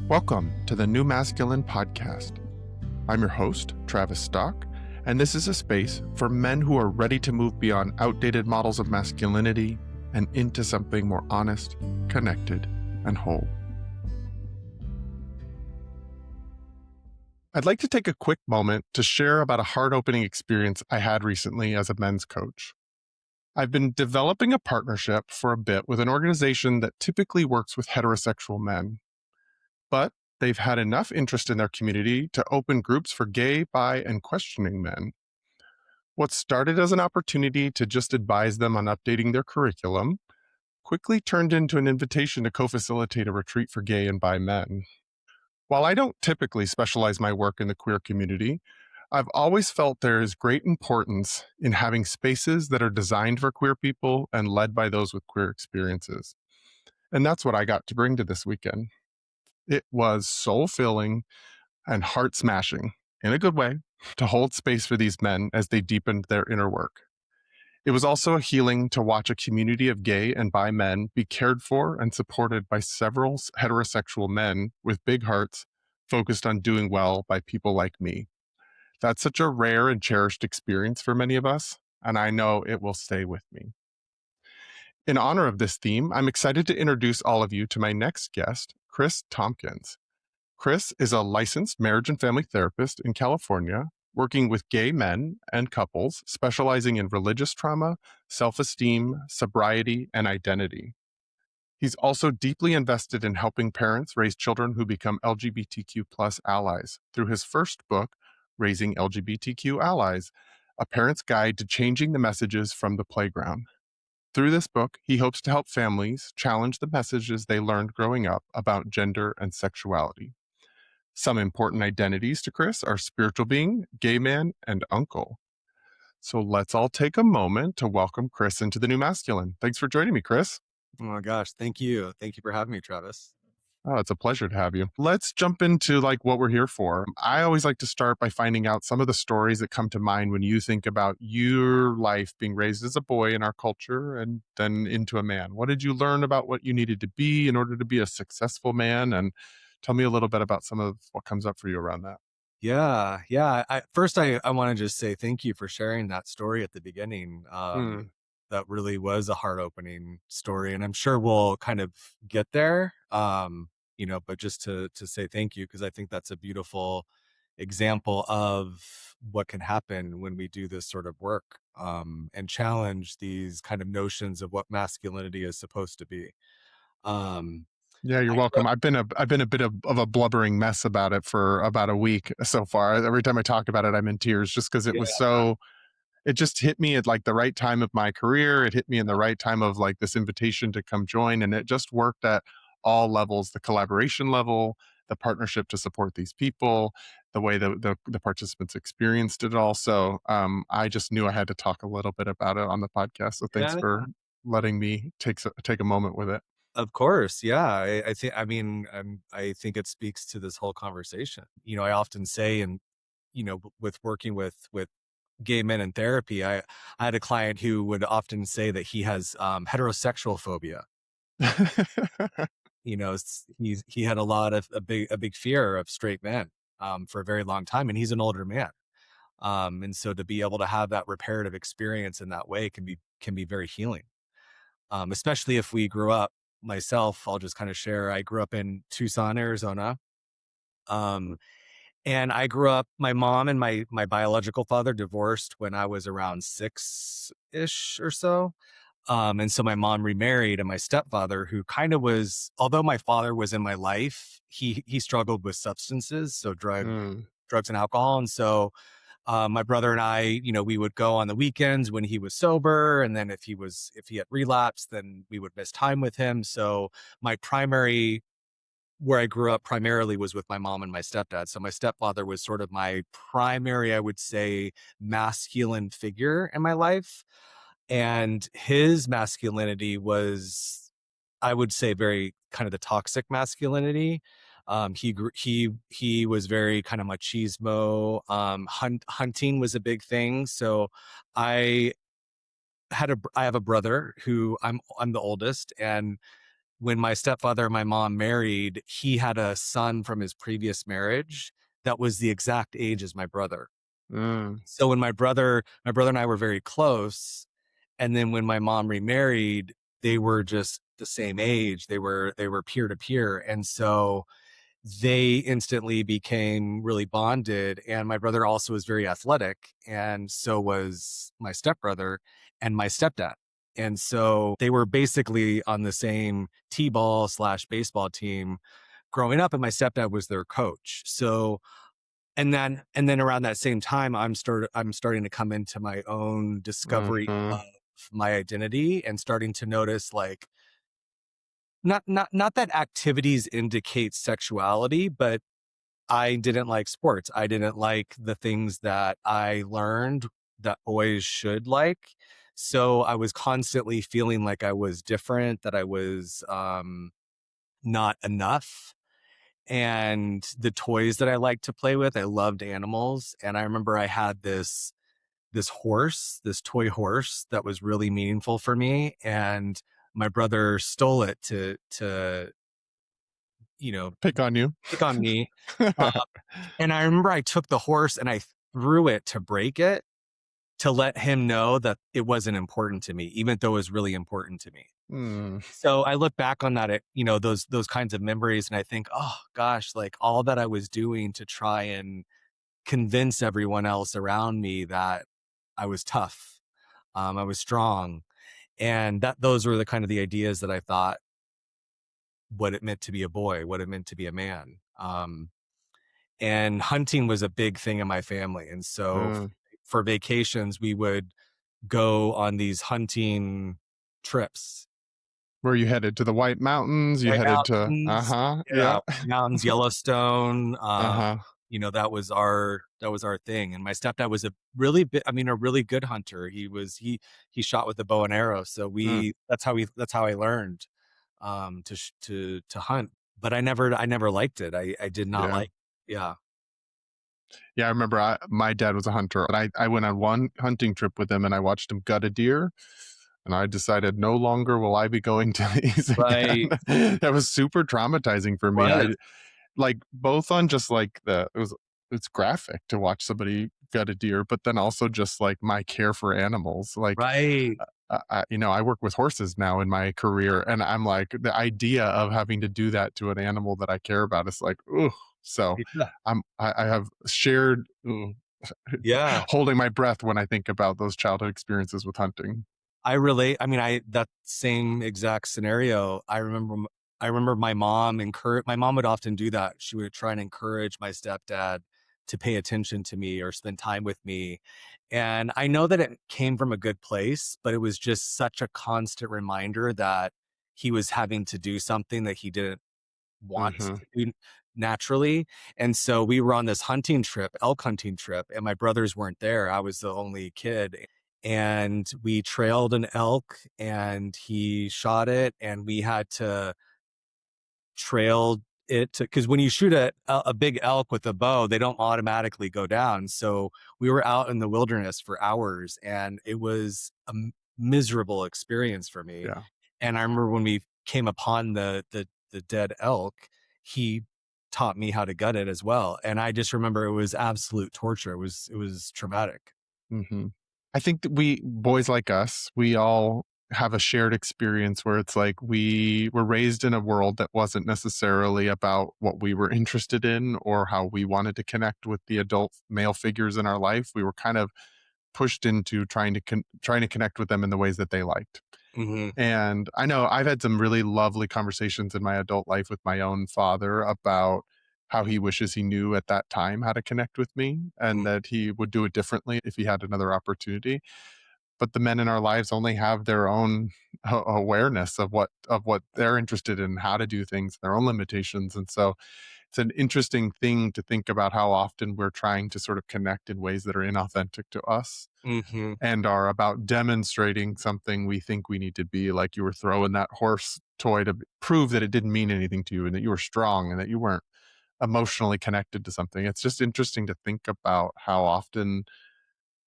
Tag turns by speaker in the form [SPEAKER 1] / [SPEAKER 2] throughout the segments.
[SPEAKER 1] Welcome to the New Masculine Podcast. I'm your host, Travis Stock, and this is a space for men who are ready to move beyond outdated models of masculinity and into something more honest, connected, and whole. I'd like to take a quick moment to share about a heart-opening experience I had recently as a men's coach. I've been developing a partnership for a bit with an organization that typically works with heterosexual men. But they've had enough interest in their community to open groups for gay, bi, and questioning men. What started as an opportunity to just advise them on updating their curriculum quickly turned into an invitation to co-facilitate a retreat for gay and bi men. While I don't typically specialize my work in the queer community, I've always felt there is great importance in having spaces that are designed for queer people and led by those with queer experiences. And that's what I got to bring to this weekend. It was soul-filling and heart-smashing, in a good way, to hold space for these men as they deepened their inner work. It was also a healing to watch a community of gay and bi men be cared for and supported by several heterosexual men with big hearts focused on doing well by people like me. That's such a rare and cherished experience for many of us, and I know it will stay with me. In honor of this theme, I'm excited to introduce all of you to my next guest, Chris Tompkins. Chris is a licensed marriage and family therapist in California, working with gay men and couples, specializing in religious trauma, self-esteem, sobriety, and identity. He's also deeply invested in helping parents raise children who become LGBTQ plus allies through his first book, Raising LGBTQ Allies, A Parent's Guide to Changing the Messages from the Playground. Through this book, he hopes to help families challenge the messages they learned growing up about gender and sexuality. Some important identities to Chris are spiritual being, gay man, and uncle. So let's all take a moment to welcome Chris into the New Masculine. Thanks for joining me, Chris.
[SPEAKER 2] Oh my gosh, thank you. Thank you for having me, Travis.
[SPEAKER 1] Oh, it's a pleasure to have you. Let's jump into what we're here for. I always like to start by finding out some of the stories that come to mind when you think about your life being raised as a boy in our culture and then into a man. What did you learn about what you needed to be in order to be a successful man? And tell me a little bit about some of what comes up for you around that.
[SPEAKER 2] Yeah. First, I want to just say thank you for sharing that story at the beginning. That really was a heart-opening story, and I'm sure we'll kind of get there. But just to say thank you, because I think that's a beautiful example of what can happen when we do this sort of work, and challenge these kind of notions of what masculinity is supposed to be.
[SPEAKER 1] Yeah, you're welcome. I've been a bit of a blubbering mess about it for about a week so far. Every time I talk about it, I'm in tears just because it was it just hit me at the right time of my career. It hit me in the right time of this invitation to come join. And it just worked at all levels, the collaboration level, the partnership to support these people, the way the participants experienced it all. So I just knew I had to talk a little bit about it on the podcast. So thanks for letting me take a moment with it.
[SPEAKER 2] Of course. Yeah. I think it speaks to this whole conversation. I often say, and, with working with gay men in therapy, I had a client who would often say that he has heterosexual phobia. He had a big fear of straight men for a very long time, and he's an older man. And so to be able to have that reparative experience in that way can be very healing. Especially if we grew up, myself, I'll just kind of share, I grew up in Tucson, Arizona. And I grew up, my mom and my biological father divorced when I was around 6-ish or so. And so my mom remarried, and my stepfather, who kind of was, although my father was in my life, he struggled with substances, so drugs and alcohol. And so my brother and I, we would go on the weekends when he was sober. And then if he had relapsed, then we would miss time with him. So where I grew up primarily was with my mom and my stepdad. So my stepfather was sort of my primary, I would say, masculine figure in my life. And his masculinity was, I would say, very kind of the toxic masculinity. He was very kind of machismo. Hunting was a big thing. So I have a brother who I'm the oldest, and when my stepfather and my mom married, he had a son from his previous marriage that was the exact age as my brother.
[SPEAKER 1] Mm,
[SPEAKER 2] So when my brother and I were very close, and then when my mom remarried, they were just the same age. They were peer to peer, and so they instantly became really bonded. And my brother also was very athletic, and so was my stepbrother and my stepdad. And so they were basically on the same t-ball slash baseball team growing up, and my stepdad was their coach. So and then around that same time, I'm starting to come into my own discovery of
[SPEAKER 1] mhm.
[SPEAKER 2] my identity and starting to notice, like, not that activities indicate sexuality, but I didn't like sports. I didn't like the things that I learned that boys should like. So I was constantly feeling like I was different, that I was not enough. And the toys that I liked to play with, I loved animals. And I remember I had this horse, this toy horse that was really meaningful for me. And my brother stole it to you know
[SPEAKER 1] Pick on you.
[SPEAKER 2] pick on me. Uh, and I remember I took the horse and I threw it to break it, to let him know that it wasn't important to me, even though it was really important to me.
[SPEAKER 1] Mm,
[SPEAKER 2] So I look back on that, those kinds of memories, and I think, oh gosh, like all that I was doing to try and convince everyone else around me that I was tough, I was strong, and that those were the kind of the ideas that I thought what it meant to be a boy, what it meant to be a man. And hunting was a big thing in my family, and so
[SPEAKER 1] mm.
[SPEAKER 2] for vacations we would go on these hunting trips.
[SPEAKER 1] Were you headed to the White Mountains? You
[SPEAKER 2] White
[SPEAKER 1] headed to
[SPEAKER 2] Mountains,
[SPEAKER 1] uh-huh,
[SPEAKER 2] yeah,
[SPEAKER 1] yeah,
[SPEAKER 2] White Mountains, Yellowstone,
[SPEAKER 1] uh-huh,
[SPEAKER 2] that was our thing. And my stepdad was a really a really good hunter. He shot with a bow and arrow, so
[SPEAKER 1] mm,
[SPEAKER 2] that's how I learned, to hunt. But I never liked it. I did not
[SPEAKER 1] yeah.
[SPEAKER 2] like. Yeah.
[SPEAKER 1] Yeah, I remember my dad was a hunter, and I went on one hunting trip with him, and I watched him gut a deer, and I decided no longer will I be going to these
[SPEAKER 2] Right.
[SPEAKER 1] again. That was super traumatizing for me.
[SPEAKER 2] Was.
[SPEAKER 1] I like, both on just, like, it's graphic to watch somebody gut a deer, but then also just, like, my care for animals, like,
[SPEAKER 2] Right.
[SPEAKER 1] I work with horses now in my career, and I'm like, the idea of having to do that to an animal that I care about is like, ooh. So
[SPEAKER 2] Yeah.
[SPEAKER 1] I have shared
[SPEAKER 2] Yeah.
[SPEAKER 1] holding my breath when I think about those childhood experiences with hunting.
[SPEAKER 2] I relate. I mean, that same exact scenario. I remember my mom would often do that. She would try and encourage my stepdad to pay attention to me or spend time with me. And I know that it came from a good place, but it was just such a constant reminder that he was having to do something that he didn't want
[SPEAKER 1] Mhm.
[SPEAKER 2] to do naturally. And so we were on this hunting trip, elk hunting trip, and my brothers weren't there. I was the only kid. And we trailed an elk and he shot it, and we had to trail it because when you shoot a big elk with a bow, they don't automatically go down. So we were out in the wilderness for hours, and it was a miserable experience for me.
[SPEAKER 1] Yeah.
[SPEAKER 2] And I remember when we came upon the dead elk, he taught me how to gut it as well. And I just remember it was absolute torture. It was traumatic.
[SPEAKER 1] Mhm. I think that we boys like us, we all have a shared experience where it's like we were raised in a world that wasn't necessarily about what we were interested in or how we wanted to connect with the adult male figures in our life. We were kind of pushed into trying to connect with them in the ways that they liked.
[SPEAKER 2] Hmm.
[SPEAKER 1] And I know I've had some really lovely conversations in my adult life with my own father about how he wishes he knew at that time how to connect with me and that he would do it differently if he had another opportunity. But the men in our lives only have their own awareness of what they're interested in, how to do things, their own limitations. And so it's an interesting thing to think about how often we're trying to sort of connect in ways that are inauthentic to us
[SPEAKER 2] Hmm.
[SPEAKER 1] and are about demonstrating something we think we need to be, like you were throwing that horse toy to prove that it didn't mean anything to you and that you were strong and that you weren't emotionally connected to something. It's just interesting to think about how often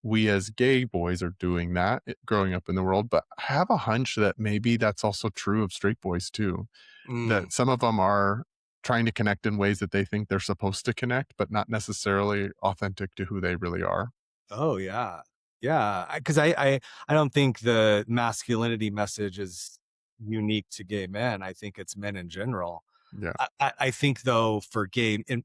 [SPEAKER 1] we as gay boys are doing that growing up in the world, but I have a hunch that maybe that's also true of straight boys too.
[SPEAKER 2] Mm.
[SPEAKER 1] That some of them are trying to connect in ways that they think they're supposed to connect, but not necessarily authentic to who they really are.
[SPEAKER 2] Oh, yeah. Yeah, I don't think the masculinity message is unique to gay men. I think it's men in general.
[SPEAKER 1] Yeah.
[SPEAKER 2] I think though for gay and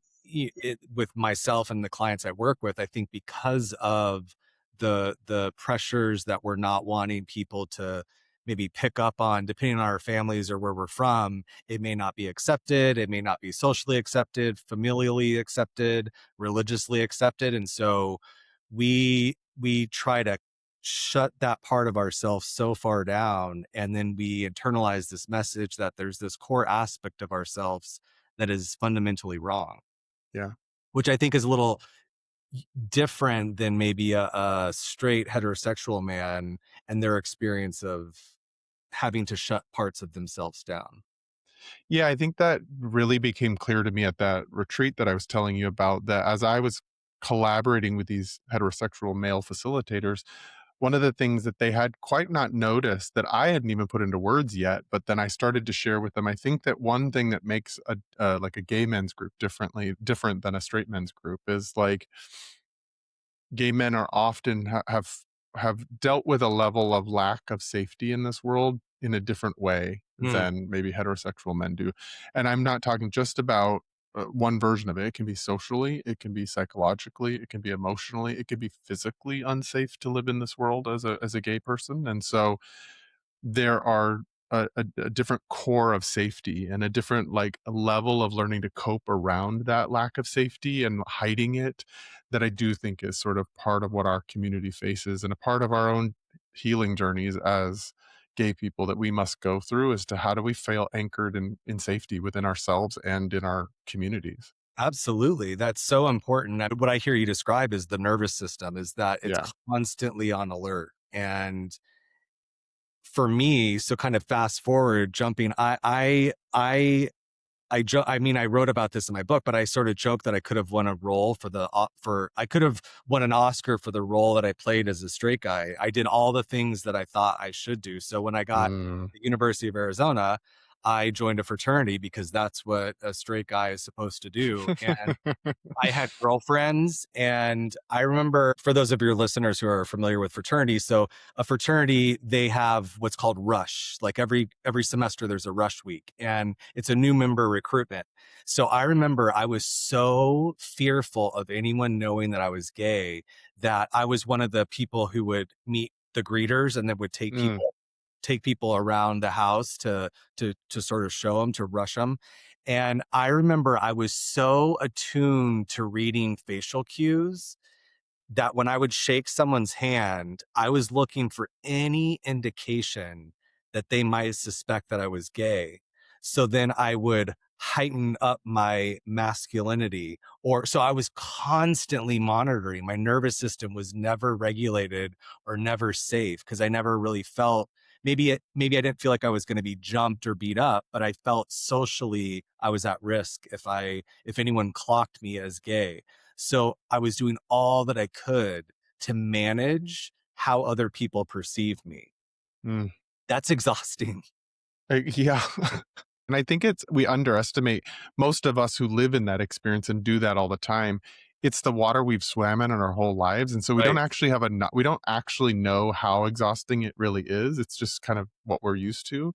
[SPEAKER 2] with myself and the clients I work with, I think because of the pressures that we're not wanting people to maybe pick up on, depending on our families or where we're from, it may not be accepted, it may not be socially accepted, familially accepted, religiously accepted, and so we try to shut that part of ourselves so far down, and then we internalize this message that there's this core aspect of ourselves that is fundamentally wrong,
[SPEAKER 1] Yeah.
[SPEAKER 2] which I think is a little different than maybe a straight heterosexual man and their experience of having to shut parts of themselves down.
[SPEAKER 1] Yeah, I think that really became clear to me at that retreat that I was telling you about, that as I was collaborating with these heterosexual male facilitators, one of the things that they had quite not noticed that I hadn't even put into words yet, but then I started to share with them. I think that one thing that makes a like a gay men's group different than a straight men's group is like gay men are often have dealt with a level of lack of safety in this world in a different way
[SPEAKER 2] Mm,
[SPEAKER 1] than maybe heterosexual men do. And I'm not talking just about one version of it. It can be socially, it can be psychologically, it can be emotionally, it can be physically unsafe to live in this world as a gay person. And so there are a different core of safety and a different like level of learning to cope around that lack of safety and hiding it, that I do think is sort of part of what our community faces and a part of our own healing journeys as gay people that we must go through, as to how do we feel anchored in safety within ourselves and in our communities.
[SPEAKER 2] absolutely. That's so important. And what I hear you describe is the nervous system is that it's
[SPEAKER 1] Yeah.
[SPEAKER 2] constantly on alert. And for me, so kind of fast forward, jumping, I mean, I wrote about this in my book, but I sort of joked that I could have won a role for I could have won an Oscar for the role that I played as a straight guy. I did all the things that I thought I should do. So when I got
[SPEAKER 1] Mm.
[SPEAKER 2] the University of Arizona, I joined a fraternity because that's what a straight guy is supposed to do. And I had girlfriends, and I remember, for those of your listeners who are familiar with fraternities, so a fraternity, they have what's called rush. Like every semester there's a rush week, and it's a new member recruitment. So I remember I was so fearful of anyone knowing that I was gay that I was one of the people who would meet the greeters and then would
[SPEAKER 1] Mm.
[SPEAKER 2] take people around the house to sort of show them, to rush them. And I remember I was so attuned to reading facial cues that when I would shake someone's hand, I was looking for any indication that they might suspect that I was gay. So then I would heighten up my masculinity, or so I was constantly monitoring. My nervous system was never regulated or never safe because I never really felt, maybe I didn't feel like I was going to be jumped or beat up, but I felt socially I was at risk if anyone clocked me as gay. So I was doing all that I could to manage how other people perceive me.
[SPEAKER 1] Mm.
[SPEAKER 2] That's exhausting.
[SPEAKER 1] Yeah. And I think we underestimate most of us who live in that experience and do that all the time. It's the water we've swam in our whole lives. And so we don't
[SPEAKER 2] Right.
[SPEAKER 1] actually we don't actually know how exhausting it really is. It's just kind of what we're used to.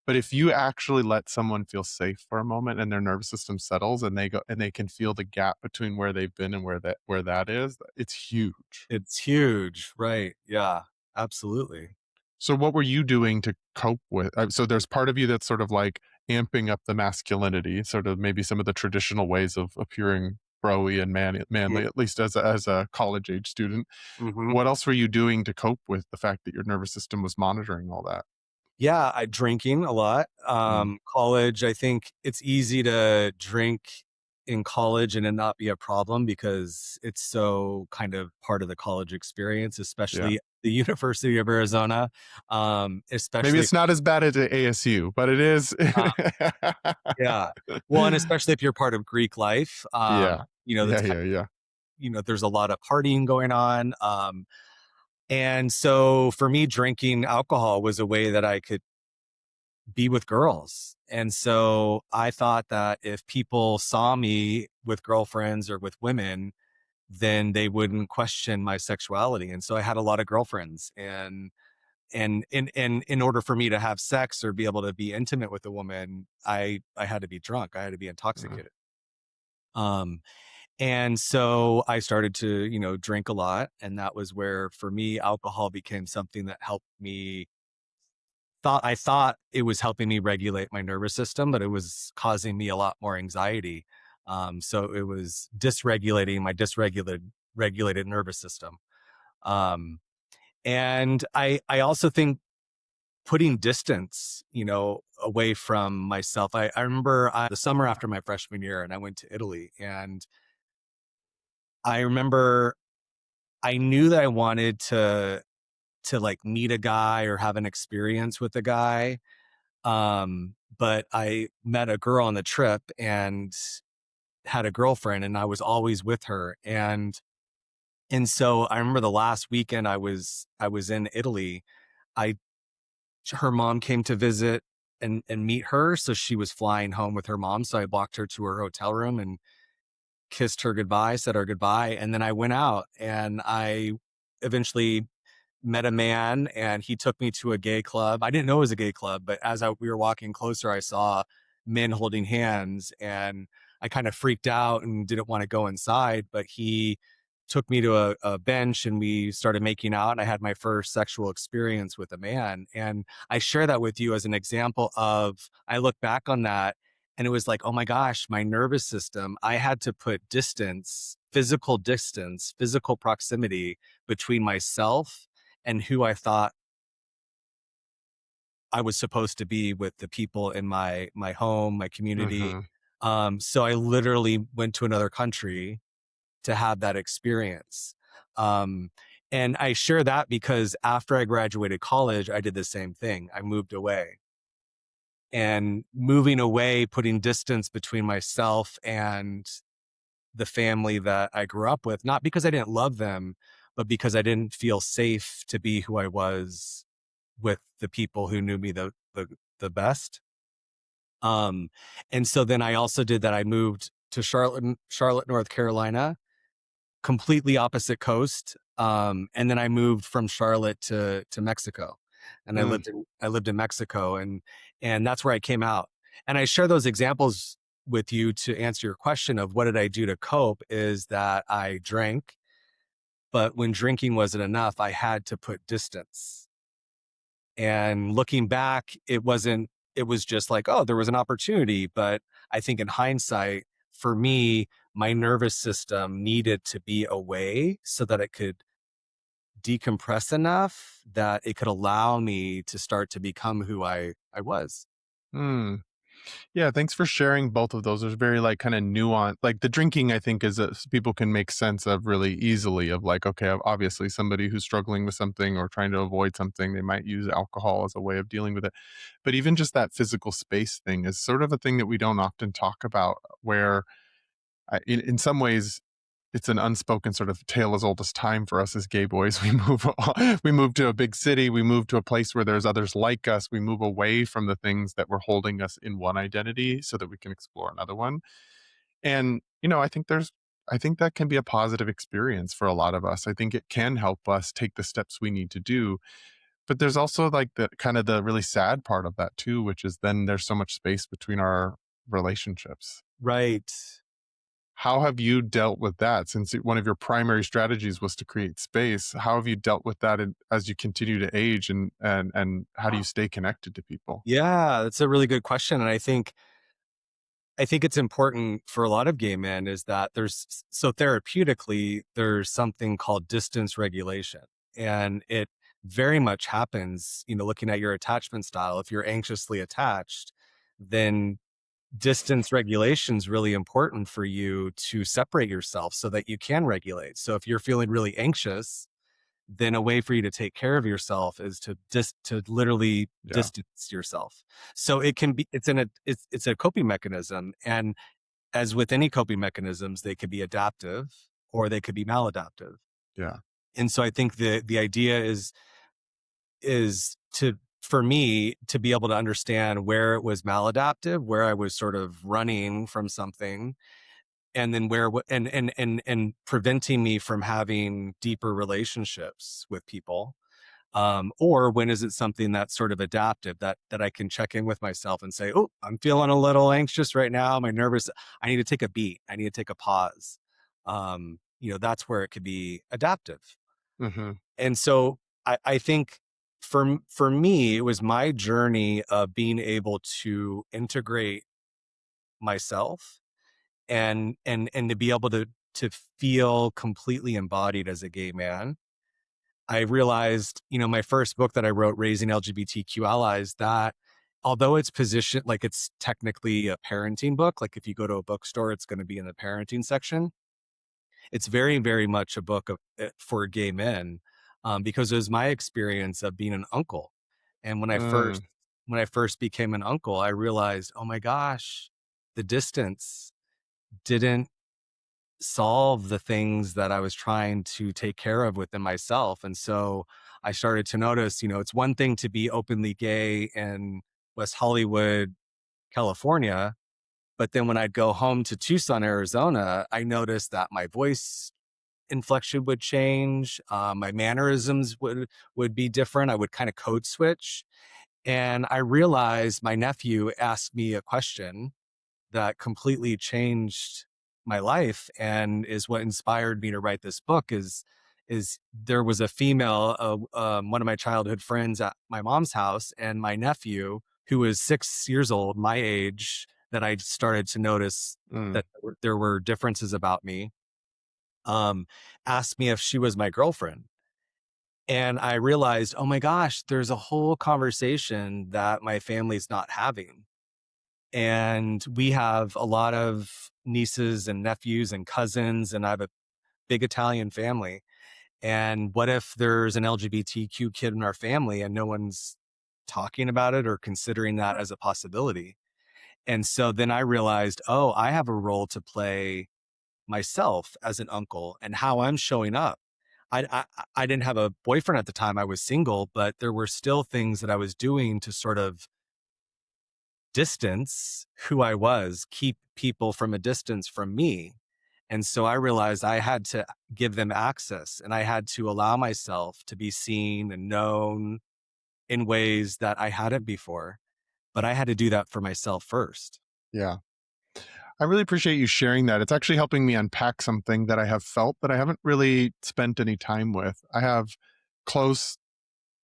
[SPEAKER 1] But if you actually let someone feel safe for a moment and their nervous system settles and they can feel the gap between where they've been and where that is, it's huge.
[SPEAKER 2] It's huge. Right. Yeah. Absolutely.
[SPEAKER 1] So what were you doing to cope with so there's part of you that's sort of like amping up the masculinity, sort of maybe some of the traditional ways of appearing broy and manly, at least as a college age student.
[SPEAKER 2] Mm-hmm.
[SPEAKER 1] What else were you doing to cope with the fact that your nervous system was monitoring all that?
[SPEAKER 2] Yeah, I drinking a lot.
[SPEAKER 1] Mm,
[SPEAKER 2] College, I think it's easy to drink in college and it not be a problem because it's so kind of part of the college experience,
[SPEAKER 1] yeah.
[SPEAKER 2] especially the University of Arizona.
[SPEAKER 1] Maybe
[SPEAKER 2] Especially
[SPEAKER 1] it's not as bad at ASU, but it is.
[SPEAKER 2] yeah. Well, and especially if you're part of Greek life,
[SPEAKER 1] Yeah.
[SPEAKER 2] that's
[SPEAKER 1] Yeah,
[SPEAKER 2] kind
[SPEAKER 1] yeah, yeah.
[SPEAKER 2] there's a lot of partying going on. And so for me, drinking alcohol was a way that I could be with girls. And so I thought that if people saw me with girlfriends or with women, then they wouldn't question my sexuality. And so I had a lot of girlfriends, and in order for me to have sex or be able to be intimate with a woman, I had to be drunk. I had to be
[SPEAKER 1] Mm.
[SPEAKER 2] intoxicated. Um, and so I started to, drink a lot. And that was where, for me, alcohol became something that helped me. I thought it was helping me regulate my nervous system, but it was causing me a lot more anxiety. So it was dysregulating my regulated nervous system. Um, and I also think putting distance, away from myself. I remember the summer after my freshman year, and I went to Italy, and I remember I knew that I wanted to like meet a guy or have an experience with a guy. But I met a girl on the trip and had a girlfriend, and I was always with her. And so I remember the last weekend I was in Italy. I Her mom came to visit and meet her, so she was flying home with her mom. So I walked her to her hotel room and kissed her goodbye, said her goodbye, and then I went out, and I eventually met a man, and he took me to a gay club. I didn't know it was a gay club, but as we were walking closer, I saw men holding hands, and I kind of freaked out and didn't want to go inside. But he took me to a bench, and we started making out, and I had my first sexual experience with a man. And I share that with you as an example of, I look back on that, and it was like, oh my gosh, my nervous system, I had to put distance, physical proximity between myself and who I thought I was supposed to be with the people in my home, my community.
[SPEAKER 1] Hmm.
[SPEAKER 2] So I literally went to another country to have that experience. Um, and I share that because after I graduated college, I did the same thing. I moved away, and moving away, putting distance between myself and the family that I grew up with, not because I didn't love them, but because I didn't feel safe to be who I was with the people who knew me the best. Um, and so then I also did that. I moved to Charlotte, North Carolina, completely opposite coast. And then I moved from Charlotte to Mexico, and
[SPEAKER 1] Mm.
[SPEAKER 2] I lived in Mexico, and that's where I came out. And I share those examples with you to answer your question of what did I do to cope, is that I drank, but when drinking wasn't enough, I had to put distance. And looking back, it was just like, oh, there was an opportunity. But I think in hindsight, for me, my nervous system needed to be away so that it could decompress enough that it could allow me to start to become who I was.
[SPEAKER 1] Mm. Yeah, thanks for sharing both of those. There's very like kind of nuanced. Like the drinking, I think, is people can make sense of really easily. Of like, okay, obviously somebody who's struggling with something or trying to avoid something, they might use alcohol as a way of dealing with it. But even just that physical space thing is sort of a thing that we don't often talk about. Where in some ways, it's an unspoken sort of tale as old as time for us as gay boys. We move to a big city. We move to a place where there's others like us. We move away from the things that were holding us in one identity so that we can explore another one. And I think that can be a positive experience for a lot of us. I think it can help us take the steps we need to do. But there's also like the kind of the really sad part of that too, which is then there's so much space between our relationships.
[SPEAKER 2] Right.
[SPEAKER 1] How have you dealt with that since one of your primary strategies was to create space? How have you dealt with that as you continue to age, and how do you stay connected to people?
[SPEAKER 2] Yeah, that's a really good question. And I think it's important for a lot of gay men is that so therapeutically, there's something called distance regulation. And it very much happens, looking at your attachment style. If you're anxiously attached, then distance regulation is really important for you to separate yourself so that you can regulate. So if you're feeling really anxious, then a way for you to take care of yourself is to literally
[SPEAKER 1] Yeah.
[SPEAKER 2] distance yourself. So it can be, it's a coping mechanism. And as with any coping mechanisms, they can be adaptive or they could be maladaptive.
[SPEAKER 1] Yeah.
[SPEAKER 2] And so I think the idea is to, for me, to be able to understand where it was maladaptive, where I was sort of running from something, and then and preventing me from having deeper relationships with people. Or when is it something that's sort of adaptive, that I can check in with myself and say, oh, I'm feeling a little anxious right now, my nervous, I need to take a beat, I need to take a pause. That's where it could be adaptive.
[SPEAKER 1] Hmm.
[SPEAKER 2] And so I think for me, it was my journey of being able to integrate myself and to be able to feel completely embodied as a gay man. I realized, my first book that I wrote, Raising LGBTQ Allies, that although it's positioned like it's technically a parenting book, like if you go to a bookstore, it's going to be in the parenting section. It's very, very much a book for gay men, because it was my experience of being an uncle. And
[SPEAKER 1] Mm,
[SPEAKER 2] when I first became an uncle, I realized, oh my gosh, the distance didn't solve the things that I was trying to take care of within myself. And so I started to notice, it's one thing to be openly gay in West Hollywood, California. But then when I'd go home to Tucson, Arizona, I noticed that my voice inflection would change. My mannerisms would be different. I would kind of code switch. And I realized my nephew asked me a question that completely changed my life and is what inspired me to write this book. Is there was a female, one of my childhood friends at my mom's house, and my nephew, who was 6 years old, my age, that I started to notice
[SPEAKER 1] mm,
[SPEAKER 2] that there were differences about me, um, asked me if she was my girlfriend. And I realized, oh my gosh, there's a whole conversation that my family's not having. And we have a lot of nieces and nephews and cousins, and I have a big Italian family. And what if there's an LGBTQ kid in our family and no one's talking about it or considering that as a possibility? And so then I realized, oh, I have a role to play myself as an uncle and how I'm showing up. I didn't have a boyfriend at the time. I was single, but there were still things that I was doing to sort of distance who I was, keep people from a distance from me. And so I realized I had to give them access, and I had to allow myself to be seen and known in ways that I hadn't before. But I had to do that for myself first.
[SPEAKER 1] yeah. I really appreciate you sharing that. It's actually helping me unpack something that I have felt that I haven't really spent any time with. I have close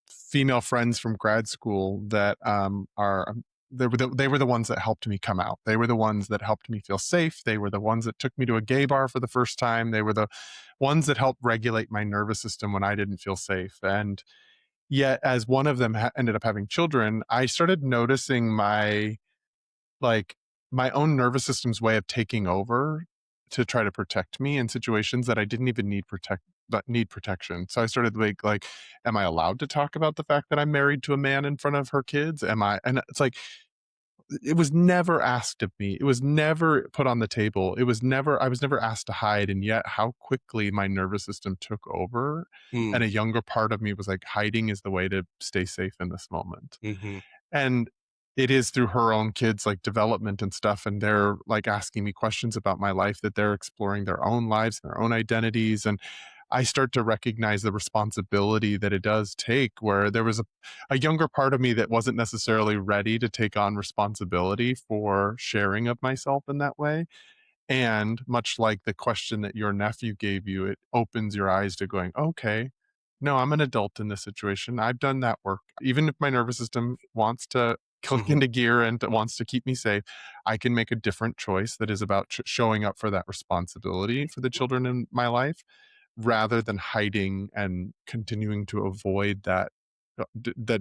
[SPEAKER 1] female friends from grad school that are they were the ones that helped me come out. They were the ones that helped me feel safe. They were the ones that took me to a gay bar for the first time. They were the ones that helped regulate my nervous system when I didn't feel safe. And yet, as one of them ended up having children, I started noticing like my own nervous system's way of taking over to try to protect me in situations that I didn't even need protection. So I started like, am I allowed to talk about the fact that I'm married to a man in front of her kids? Am I? And it's like it was never asked of me. It was never put on the table. I was never asked to hide. And yet how quickly my nervous system took over. And
[SPEAKER 2] Mm,
[SPEAKER 1] a younger part of me was like, hiding is the way to stay safe in this moment.
[SPEAKER 2] hmm
[SPEAKER 1] And it is through her own kids, like, development and stuff, and they're, like, asking me questions about my life that they're exploring their own lives, their own identities, and I start to recognize the responsibility that it does take, where there was a younger part of me that wasn't necessarily ready to take on responsibility for sharing of myself in that way, and much like the question that your nephew gave you, it opens your eyes to going, okay, no, I'm an adult in this situation. I've done that work. Even if my nervous system wants to click
[SPEAKER 2] hmm
[SPEAKER 1] into gear and wants to keep me safe, I can make a different choice that is about showing up for that responsibility for the children in my life rather than hiding and continuing to avoid that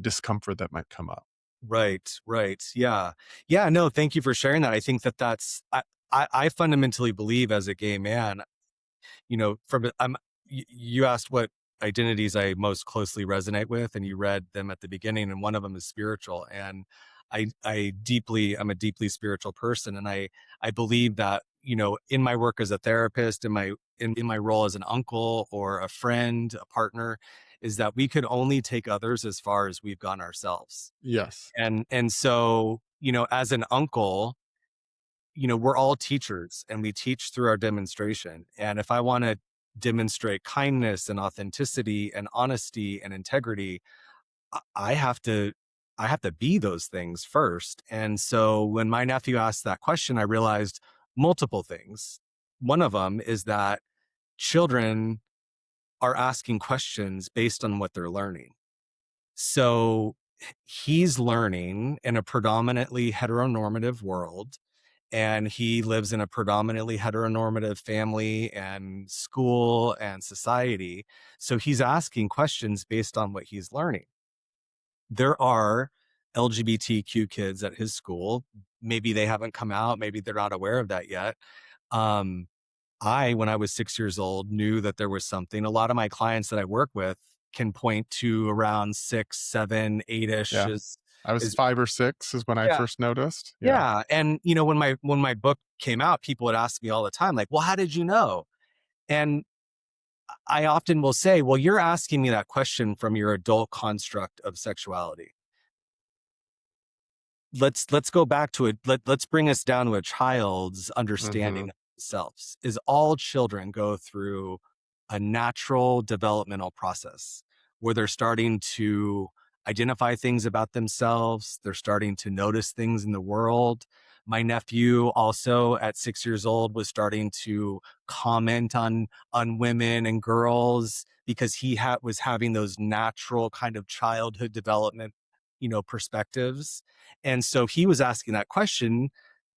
[SPEAKER 1] discomfort that might come up.
[SPEAKER 2] Right, right. Yeah. Yeah. No, thank you for sharing that. I think I fundamentally believe, as a gay man, you asked what identities I most closely resonate with, and you read them at the beginning, and one of them is spiritual. And I'm a deeply spiritual person. And I believe that, in my work as a therapist, in my role as an uncle or a friend, a partner, is that we could only take others as far as we've gone ourselves.
[SPEAKER 1] Yes.
[SPEAKER 2] And so, as an uncle, we're all teachers and we teach through our demonstration. And if I want to demonstrate kindness and authenticity and honesty and integrity, I have to be those things first. And so when my nephew asked that question, I realized multiple things. One of them is that children are asking questions based on what they're learning. So he's learning in a predominantly heteronormative world, and he lives in a predominantly heteronormative family and school and society. So he's asking questions based on what he's learning. There are LGBTQ kids at his school. Maybe they haven't come out. Maybe they're not aware of that yet. Um, when I was 6 years old, knew that there was something. A lot of my clients that I work with can point to around 6, 7, 8-ish
[SPEAKER 1] Yeah. I was
[SPEAKER 2] is
[SPEAKER 1] 5 or 6 is when I
[SPEAKER 2] yeah,
[SPEAKER 1] first noticed. Yeah.
[SPEAKER 2] yeah. And when my book came out, people would ask me all the time, like, "Well, how did you know?" And I often will say, "Well, you're asking me that question from your adult construct of sexuality. Let's go back to it. Let's bring us down to a child's
[SPEAKER 1] Mhm.
[SPEAKER 2] understanding of themselves. Is all children go through a natural developmental process where they're starting to identify things about themselves, they're starting to notice things in the world. My nephew also at 6 years old was starting to comment on women and girls because was having those natural kind of childhood development, perspectives. And so he was asking that question,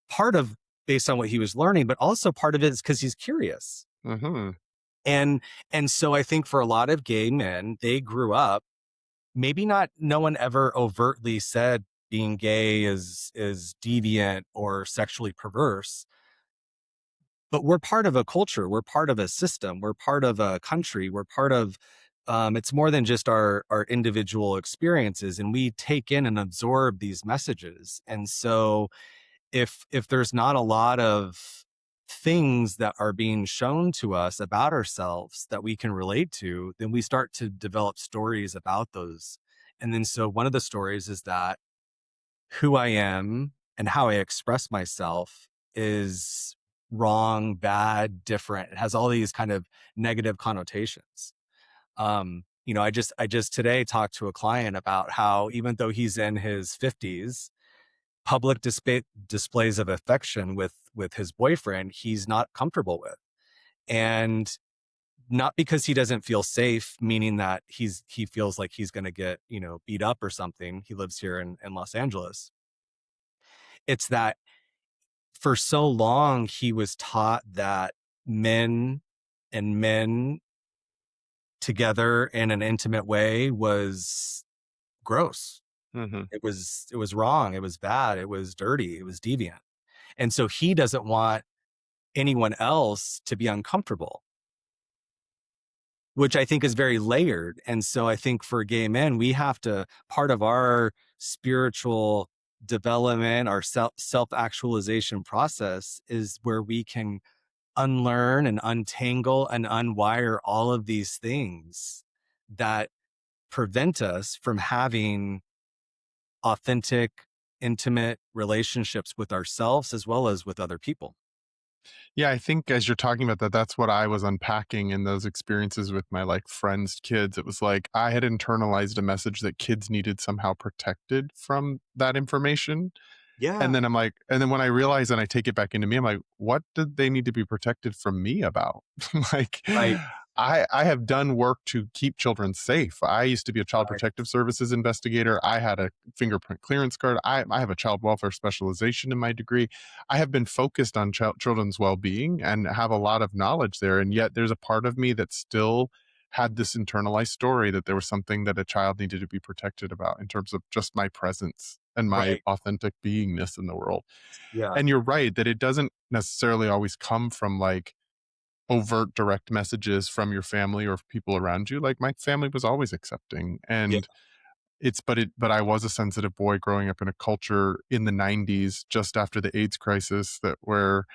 [SPEAKER 2] part of based on what he was learning, but also part of it is because he's curious.
[SPEAKER 1] Mhm.
[SPEAKER 2] And and so I think for a lot of gay men, they grew up, maybe not, no one ever overtly said being gay is deviant or sexually perverse, but we're part of a culture, we're part of a system, we're part of a country, we're part of it's more than just our individual experiences, and we take in and absorb these messages. And so if there's not a lot of things that are being shown to us about ourselves that we can relate to, then we start to develop stories about those. And then so one of the stories is that who I am and how I express myself is wrong, bad, different. It has all these kind of negative connotations. I just today talked to a client about how even though he's in his 50s, public displays of affection with his boyfriend he's not comfortable with. And not because he doesn't feel safe, meaning that he feels like he's going to get, beat up or something. He lives here in Los Angeles. It's that for so long he was taught that men and men together in an intimate way was gross.
[SPEAKER 1] Mhm.
[SPEAKER 2] It was wrong, it was bad, it was dirty, it was deviant. And so he doesn't want anyone else to be uncomfortable, which I think is very layered. And so I think for gay men, we have to, part of our spiritual development, our self actualization process is where we can unlearn and untangle and unwire all of these things that prevent us from having authentic, intimate relationships with ourselves as well as with other people.
[SPEAKER 1] Yeah, I think as you're talking about that, that's what I was unpacking in those experiences with my, like, friends' kids. It was like I had internalized a message that kids needed somehow protected from that information. And
[SPEAKER 2] Yeah.
[SPEAKER 1] then I'm like and then when I realize and I take it back into me, I'm like, "What did they need to be protected from me about?" Like,
[SPEAKER 2] Right.
[SPEAKER 1] I have done work to keep children safe. I used to be a child
[SPEAKER 2] Right.
[SPEAKER 1] protective services investigator. I had a fingerprint clearance card. I have a child welfare specialization in my degree. I have been focused on children's well-being and have a lot of knowledge there, and yet there's a part of me that still had this internalized story that there was something that a child needed to be protected about in terms of just my presence and my
[SPEAKER 2] Right.
[SPEAKER 1] authentic beingness in the world.
[SPEAKER 2] Yeah.
[SPEAKER 1] And you're right that it doesn't necessarily always come from like overt direct messages from your family or people around you. Like my family was always accepting
[SPEAKER 2] Yeah.
[SPEAKER 1] and but I was a sensitive boy growing up in a culture in the 90s just after the AIDS crisis that where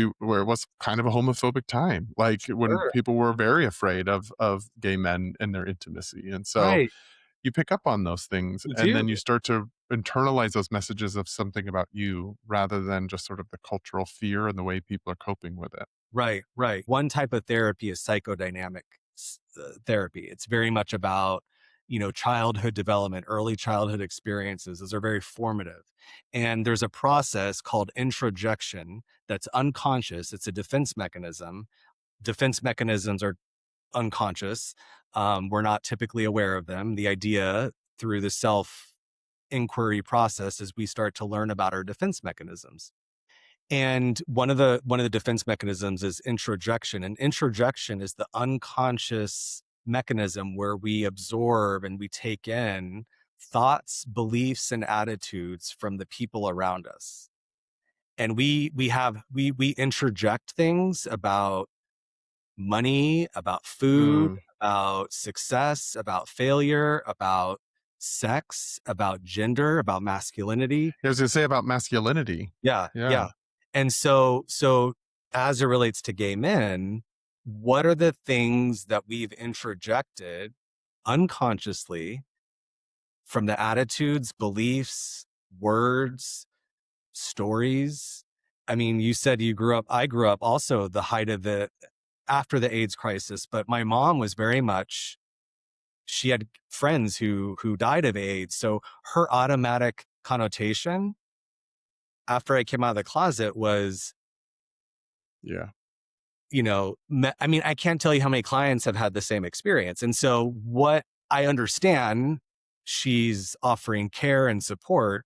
[SPEAKER 1] where it was kind of a homophobic time, like when
[SPEAKER 2] Sure.
[SPEAKER 1] people were very afraid of gay men and their intimacy. And so
[SPEAKER 2] Right.
[SPEAKER 1] you pick up on those things
[SPEAKER 2] You
[SPEAKER 1] and
[SPEAKER 2] do.
[SPEAKER 1] then you start to internalize those messages of something about you rather than just sort of the cultural fear and the way people are coping with it.
[SPEAKER 2] Right, right. One type of therapy is psychodynamic therapy. It's very much about, childhood development, early childhood experiences. Those are very formative. And there's a process called introjection that's unconscious. It's a defense mechanism. Defense mechanisms are unconscious. We're not typically aware of them. The idea through the self inquiry process is we start to learn about our defense mechanisms. And one of the defense mechanisms is introjection. And introjection is the unconscious mechanism where we absorb and we take in thoughts, beliefs, and attitudes from the people around us. And we introject things about money, about food,
[SPEAKER 1] Mm.
[SPEAKER 2] about success, about failure, about sex, about gender, about masculinity.
[SPEAKER 1] I was gonna say about masculinity.
[SPEAKER 2] Yeah,
[SPEAKER 1] Yeah.
[SPEAKER 2] yeah. And so as it relates to gay men, what are the things that we've introjected unconsciously from the attitudes, beliefs, words, stories? I mean, you said I grew up also the height of the after the AIDS crisis, but my mom was very much she had friends who died of AIDS. So her automatic connotation after I came out of the closet was,
[SPEAKER 1] Yeah.
[SPEAKER 2] I mean, I can't tell you how many clients have had the same experience. And so what I understand, she's offering care and support.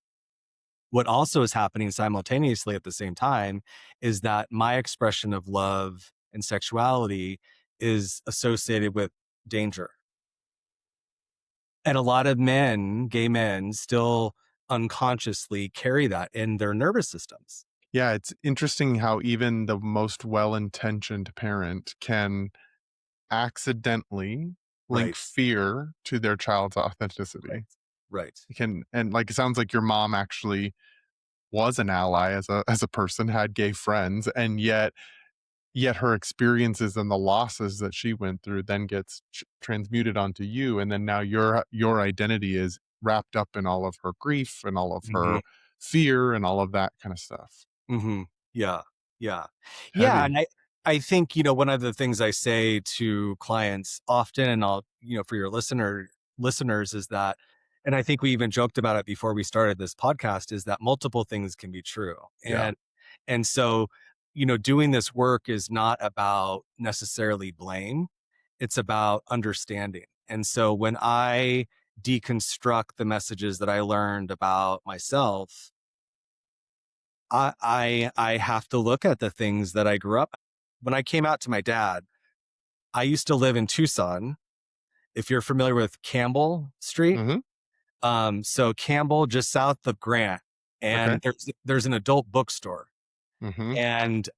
[SPEAKER 2] What also is happening simultaneously at the same time is that my expression of love and sexuality is associated with danger. And a lot of men, gay men, still unconsciously carry that in their nervous systems.
[SPEAKER 1] Yeah, it's interesting how even the most well-intentioned parent can accidentally link
[SPEAKER 2] Right.
[SPEAKER 1] fear to their child's
[SPEAKER 2] Right.
[SPEAKER 1] authenticity.
[SPEAKER 2] Right.
[SPEAKER 1] It can, and like it sounds like your mom actually was an ally as a person, had gay friends, and yet her experiences and the losses that she went through then gets transmuted onto you, and then now your identity is wrapped up in all of her grief and all of her
[SPEAKER 2] Mhm.
[SPEAKER 1] fear and all of that kind of stuff.
[SPEAKER 2] Mhm. Yeah. Yeah. Yeah,
[SPEAKER 1] Heavy.
[SPEAKER 2] and I think, one of the things I say to clients often, and I'll, for your listeners is that, and I think we even joked about it before we started this podcast, is that multiple things can be true.
[SPEAKER 1] Yeah.
[SPEAKER 2] And so, doing this work is not about necessarily blame. It's about understanding. And so when I deconstruct the messages that I learned about myself, I have to look at the things that I grew up. When I came out to my dad, I used to live in Tucson. If you're familiar with Campbell Street,
[SPEAKER 1] Mhm.
[SPEAKER 2] so Campbell just south of Grant,
[SPEAKER 1] Okay.
[SPEAKER 2] and there's an adult bookstore.
[SPEAKER 1] Mhm.
[SPEAKER 2] And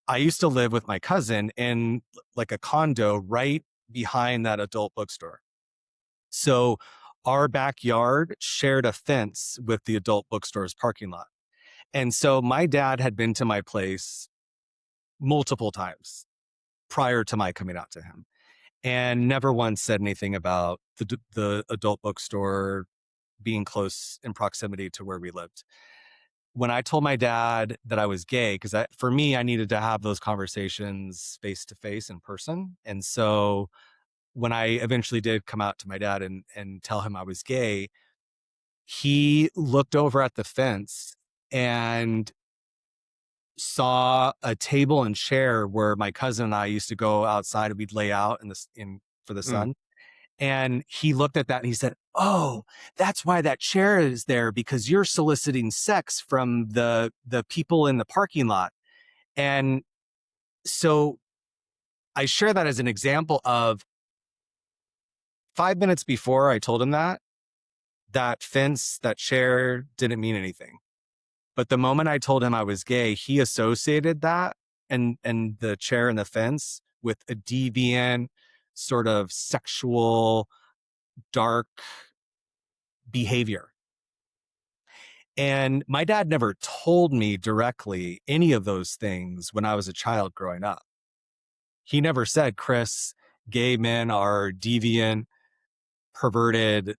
[SPEAKER 2] I used to live with my cousin in like a condo right behind that adult bookstore. So our backyard shared a fence with the adult bookstore's parking lot. And so my dad had been to my place multiple times prior to my coming out to him, and never once said anything about the adult bookstore being close in proximity to where we lived. When I told my dad that I was gay, because for me, I needed to have those conversations face to face in person. And so when I eventually did come out to my dad and tell him I was gay, he looked over at the fence and saw a table and chair where my cousin and I used to go outside and we'd lay out in for the
[SPEAKER 1] Mm.
[SPEAKER 2] sun. And he looked at that and he said, "Oh, that's why that chair is there, because you're soliciting sex from the people in the parking lot." And so I share that as an example of 5 minutes before I told him that fence, that chair didn't mean anything. But the moment I told him I was gay, he associated that and the chair and the fence with a deviant, sort of sexual, dark behavior. And my dad never told me directly any of those things when I was a child growing up. He never said, Chris, gay men are deviant, perverted,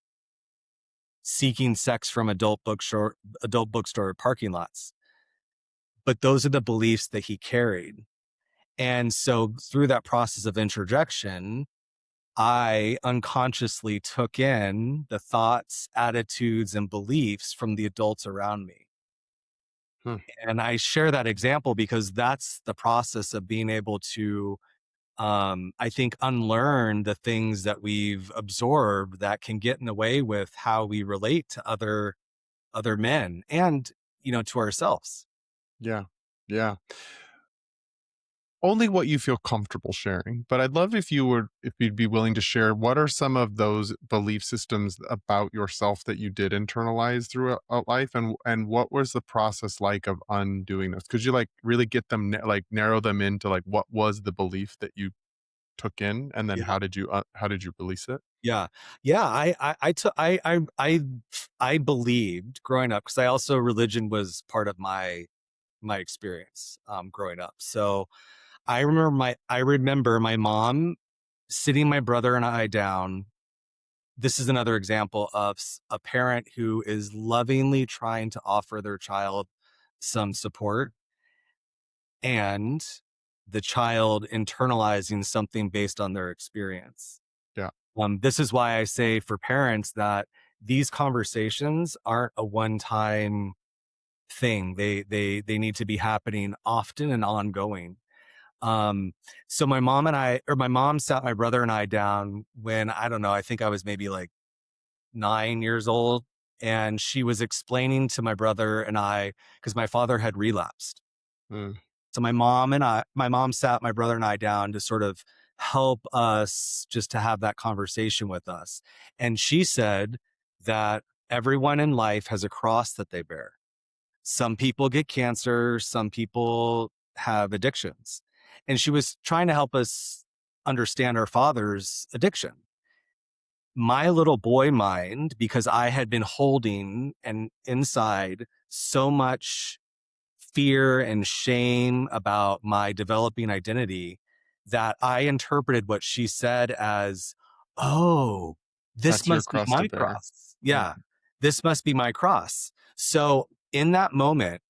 [SPEAKER 2] seeking sex from adult bookstore parking lots. But those are the beliefs that he carried. And so through that process of introjection, I unconsciously took in the thoughts, attitudes, and beliefs from the adults around me.
[SPEAKER 1] Hmm.
[SPEAKER 2] And I share that example because that's the process of being able to, I think, unlearn the things that we've absorbed that can get in the way with how we relate to other men and, to ourselves.
[SPEAKER 1] Yeah. Yeah. Only what you feel comfortable sharing, but I'd love if you'd be willing to share what are some of those belief systems about yourself that you did internalize throughout life, and what was the process like of undoing those? Could you like really get them like narrow them into like what was the belief that you took in, and then
[SPEAKER 2] Yeah.
[SPEAKER 1] how did you release it?
[SPEAKER 2] Yeah. Yeah. I believed growing up because I also religion was part of my experience growing up. So I remember my mom sitting my brother and I down. This is another example of a parent who is lovingly trying to offer their child some support and the child internalizing something based on their experience.
[SPEAKER 1] Yeah.
[SPEAKER 2] This is why I say for parents that these conversations aren't a one-time thing. They need to be happening often and ongoing. Um, so my mom sat my brother and I down when, I don't know, I think I was maybe like 9 years old. And she was explaining to my brother and I, because my father had relapsed.
[SPEAKER 1] Mm.
[SPEAKER 2] So my mom sat my brother and I down to sort of help us just to have that conversation with us. And she said that everyone in life has a cross that they bear. Some people get cancer, some people have addictions. And she was trying to help us understand our father's addiction. My little boy mind, because I had been holding and inside so much fear and shame about my developing identity, that I interpreted what she said as, oh, this
[SPEAKER 1] That's your
[SPEAKER 2] must be
[SPEAKER 1] cross to
[SPEAKER 2] my
[SPEAKER 1] bear.
[SPEAKER 2] cross.
[SPEAKER 1] Mm.
[SPEAKER 2] Yeah, this must be my cross. So in that moment,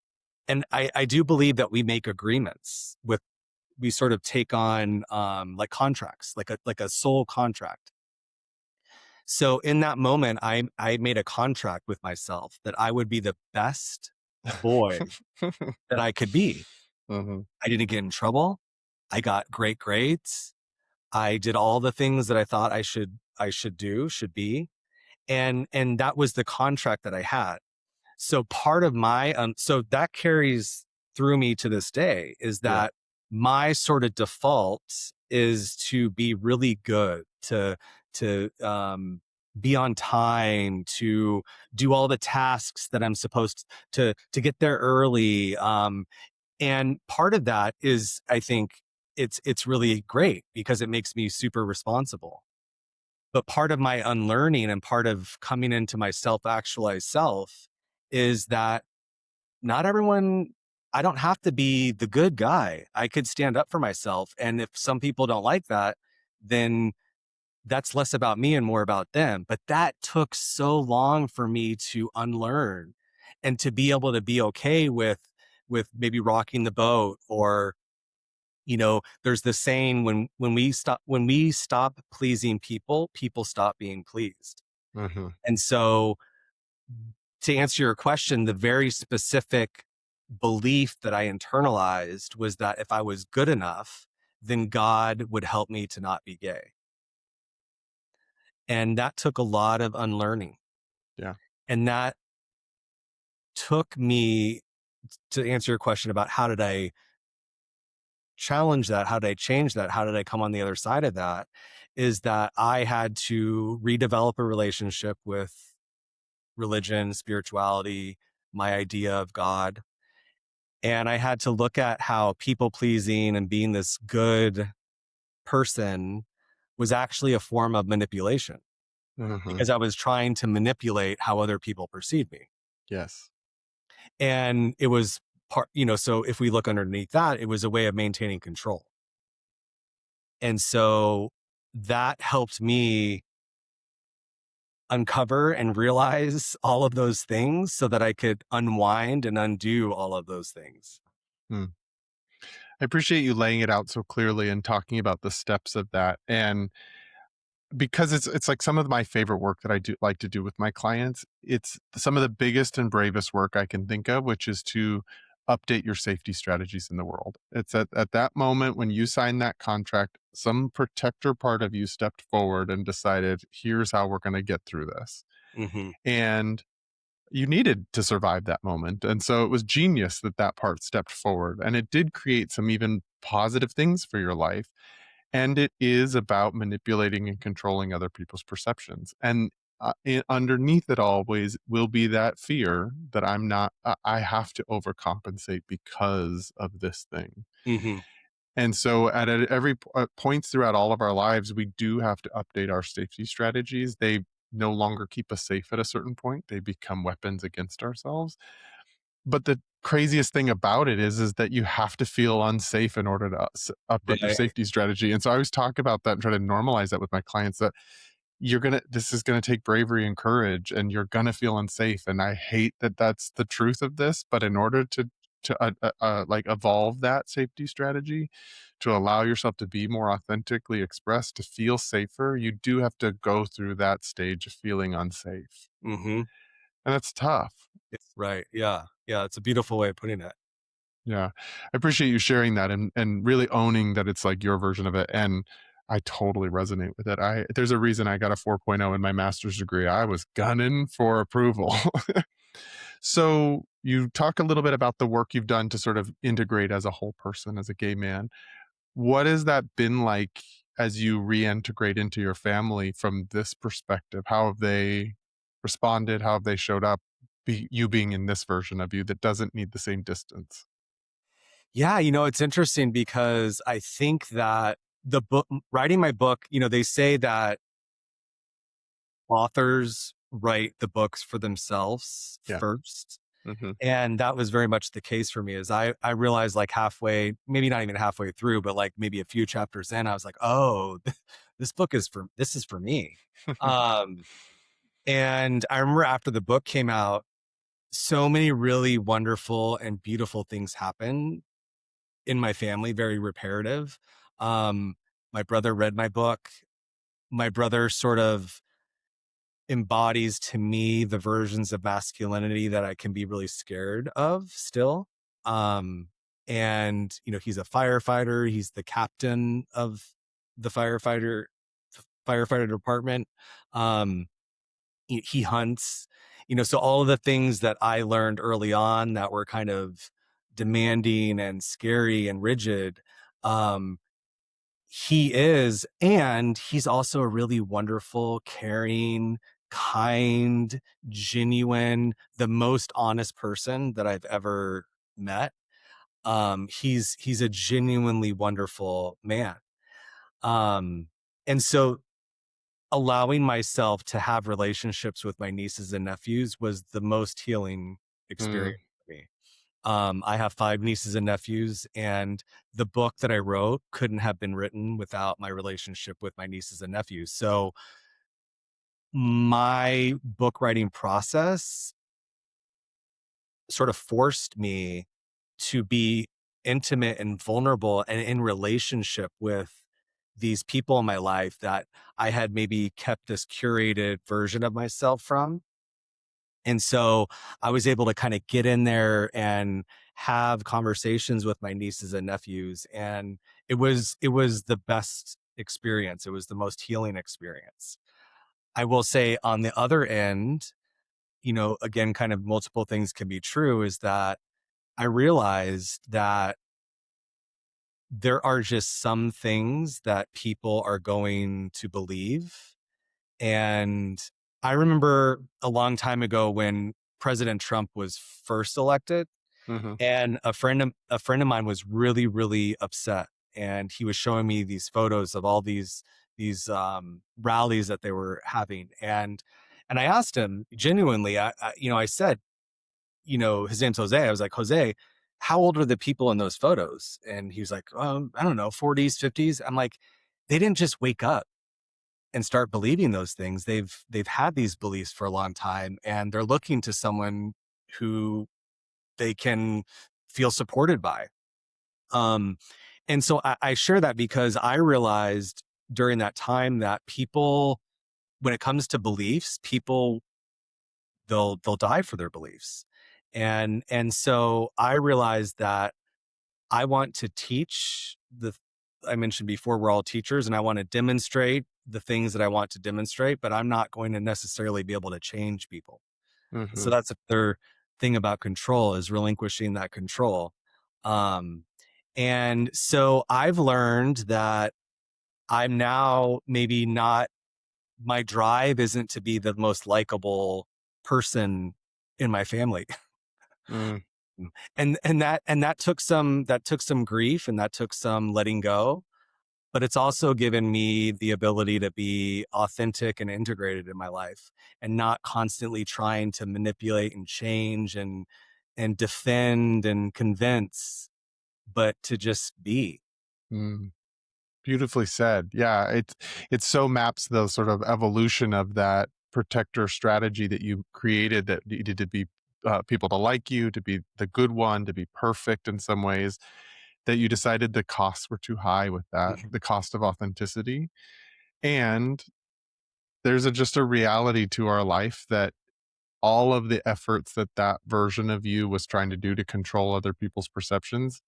[SPEAKER 2] and I do believe that we make agreements with, we sort of take on like contracts, like a soul contract. So in that moment, I made a contract with myself that I would be the best boy that I could be.
[SPEAKER 1] Mhm.
[SPEAKER 2] I didn't get in trouble. I got great grades. I did all the things that I thought should be. And that was the contract that I had. So part of my so that carries through me to this day is
[SPEAKER 1] Yeah.
[SPEAKER 2] that my sort of default is to be really good, to be on time, to do all the tasks that I'm supposed to get there early. And part of that is, I think, it's really great because it makes me super responsible. But part of my unlearning and part of coming into my self-actualized self is that not everyone, I don't have to be the good guy. I could stand up for myself. And if some people don't like that, then that's less about me and more about them. But that took so long for me to unlearn and to be able to be okay with maybe rocking the boat. Or there's this saying, when we stop pleasing people, people stop being pleased.
[SPEAKER 1] Mhm.
[SPEAKER 2] And so, to answer your question, the very specific belief that I internalized was that if I was good enough, then God would help me to not be gay. And that took a lot of unlearning.
[SPEAKER 1] Yeah.
[SPEAKER 2] And that took me, to answer your question about how did I challenge that, how did I change that, how did I come on the other side of that, is that I had to redevelop a relationship with religion, spirituality, my idea of God. And I had to look at how people pleasing and being this good person was actually a form of manipulation
[SPEAKER 1] Mhm.
[SPEAKER 2] because I was trying to manipulate how other people perceive me.
[SPEAKER 1] Yes.
[SPEAKER 2] And it was so if we look underneath that, it was a way of maintaining control. And so that helped me uncover and realize all of those things so that I could unwind and undo all of those things.
[SPEAKER 1] Hmm. I appreciate you laying it out so clearly and talking about the steps of that. And because it's like some of my favorite work that I do like to do with my clients, it's some of the biggest and bravest work I can think of, which is to update your safety strategies in the world. It's at that moment when you sign that contract, some protector part of you stepped forward and decided, here's how we're going to get through this.
[SPEAKER 2] Mhm.
[SPEAKER 1] And you needed to survive that moment. And so it was genius that that part stepped forward. And it did create some even positive things for your life. And it is about manipulating and controlling other people's perceptions. And underneath it always will be that fear that I'm not, I have to overcompensate because of this thing.
[SPEAKER 2] Mhm.
[SPEAKER 1] And so at every points throughout all of our lives, we do have to update our safety strategies. They no longer keep us safe at a certain point. They become weapons against ourselves. But the craziest thing about it is that you have to feel unsafe in order to update your
[SPEAKER 2] Right.
[SPEAKER 1] safety strategy. And so I always talk about that and try to normalize that with my clients that this is gonna take bravery and courage, and you're gonna feel unsafe, and I hate that that's the truth of this, but in order to like, evolve that safety strategy, to allow yourself to be more authentically expressed, to feel safer, you do have to go through that stage of feeling unsafe,
[SPEAKER 2] Mhm.
[SPEAKER 1] and that's tough.
[SPEAKER 2] It's right. Yeah. Yeah, it's a beautiful way of putting it.
[SPEAKER 1] Yeah. I appreciate you sharing that and really owning that it's, like, your version of it, and I totally resonate with it. I There's a reason I got a 4.0 in my master's degree. I was gunning for approval. So, you talk a little bit about the work you've done to sort of integrate as a whole person, as a gay man. What has that been like as you reintegrate into your family from this perspective? How have they responded? How have they showed up, you being in this version of you that doesn't need the same distance?
[SPEAKER 2] Yeah, it's interesting because I think that the book writing my book, they say that authors write the books for themselves
[SPEAKER 1] Yeah.
[SPEAKER 2] first.
[SPEAKER 1] Mhm.
[SPEAKER 2] And that was very much the case for me. As I realized, like, halfway, maybe not even halfway through, but like maybe a few chapters in, I was like, oh, this is for me. Um, and I remember after the book came out, so many really wonderful and beautiful things happened in my family, very reparative. Um, my brother read my book. My brother sort of embodies to me the versions of masculinity that I can be really scared of still. Um, and he's a firefighter. He's the captain of the firefighter department. Um, he hunts, so all of the things that I learned early on that were kind of demanding and scary and rigid, um, he is, and he's also a really wonderful, caring, kind, genuine, the most honest person that I've ever met. He's a genuinely wonderful man. Um, and so allowing myself to have relationships with my nieces and nephews was the most healing
[SPEAKER 1] Mm,
[SPEAKER 2] experience for me. I have 5 nieces and nephews, and the book that I wrote couldn't have been written without my relationship with my nieces and nephews. So my book writing process sort of forced me to be intimate and vulnerable and in relationship with these people in my life that I had maybe kept this curated version of myself from. And so I was able to kind of get in there and have conversations with my nieces and nephews. And it was the best experience. It was the most healing experience. I will say on the other end, again, kind of multiple things can be true is that I realized that there are just some things that people are going to believe. And I remember a long time ago when President Trump was first elected,
[SPEAKER 1] mhm.
[SPEAKER 2] and a friend of mine was really, really upset. And he was showing me these photos of all these rallies that they were having. And I asked him genuinely, I said, his name's Jose. I was like, Jose, how old are the people in those photos? And he was like, I don't know, 40s, 50s. I'm like, they didn't just wake up and start believing those things. They've had these beliefs for a long time, and they're looking to someone who they can feel supported by. Um, and so I share that because I realized during that time that people, when it comes to beliefs, people they'll die for their beliefs. And so I realized that I want to teach I mentioned before, we're all teachers, and I want to demonstrate the things that I want to demonstrate, but I'm not going to necessarily be able to change people. So
[SPEAKER 1] Hmm.
[SPEAKER 2] that's another thing about control, is relinquishing that control. Um, and so I've learned that I'm now maybe not, my drive isn't to be the most likable person in my family.
[SPEAKER 1] Mm,
[SPEAKER 2] And that took some grief, and that took some letting go, but it's also given me the ability to be authentic and integrated in my life, and not constantly trying to manipulate and change and defend and convince, but to just be.
[SPEAKER 1] mm. Beautifully said. Yeah, it so maps the sort of evolution of that protector strategy that you created, that needed to be people to like you, to be the good one, to be perfect in some ways, that you decided the costs were too high with that,
[SPEAKER 2] Mhm.
[SPEAKER 1] the cost of authenticity. And there's just a reality to our life that all of the efforts that that version of you was trying to do to control other people's perceptions,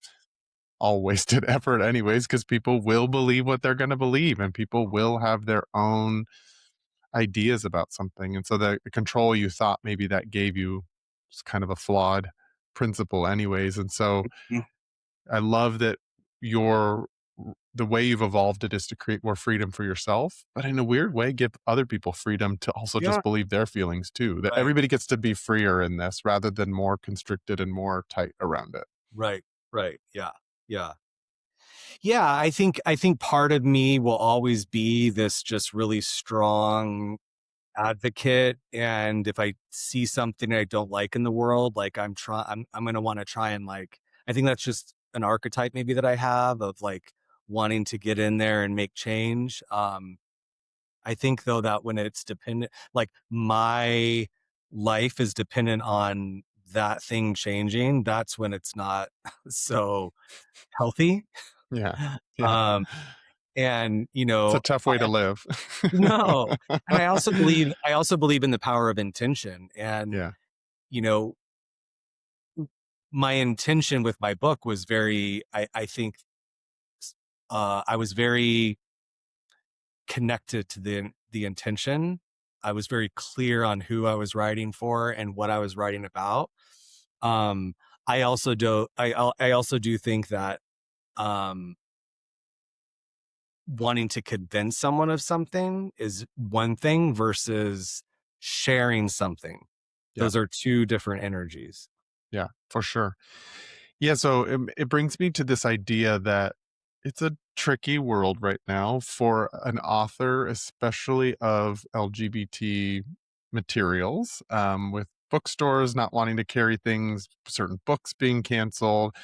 [SPEAKER 1] all wasted effort anyways, because people will believe what they're going to believe, and people will have their own ideas about something. And so the control you thought maybe that gave you is kind of a flawed principle anyways. And so I love that your the way you've evolved it is to create more freedom for yourself, but in a weird way give other people freedom to also
[SPEAKER 2] Yeah,
[SPEAKER 1] just believe their feelings too, that
[SPEAKER 2] right,
[SPEAKER 1] everybody gets to be freer in this rather than more constricted and more tight around it.
[SPEAKER 2] right, right. Yeah, yeah. Yeah, I think part of me will always be this just really strong advocate, and if I see something I don't like in the world, like I'm going to want to try and, like, I think that's just an archetype maybe that I have, of like wanting to get in there and make change. I think though that when it's dependent, like my life is dependent on that thing changing, that's when it's not so healthy.
[SPEAKER 1] Yeah. Yeah.
[SPEAKER 2] Um, and
[SPEAKER 1] It's a tough way to live.
[SPEAKER 2] no, and I also believe in the power of intention. And,
[SPEAKER 1] Yeah.
[SPEAKER 2] you know, my intention with my book was very, I think, I was very connected to the intention. I was very clear on who I was writing for and what I was writing about. Um, I also do think that, um, wanting to convince someone of something is one thing versus sharing something.
[SPEAKER 1] Yeah.
[SPEAKER 2] Those are two different energies.
[SPEAKER 1] Yeah, for sure. Yeah, so it brings me to this idea that it's a tricky world right now for an author, especially of LGBT materials, with bookstores not wanting to carry things, certain books being canceled,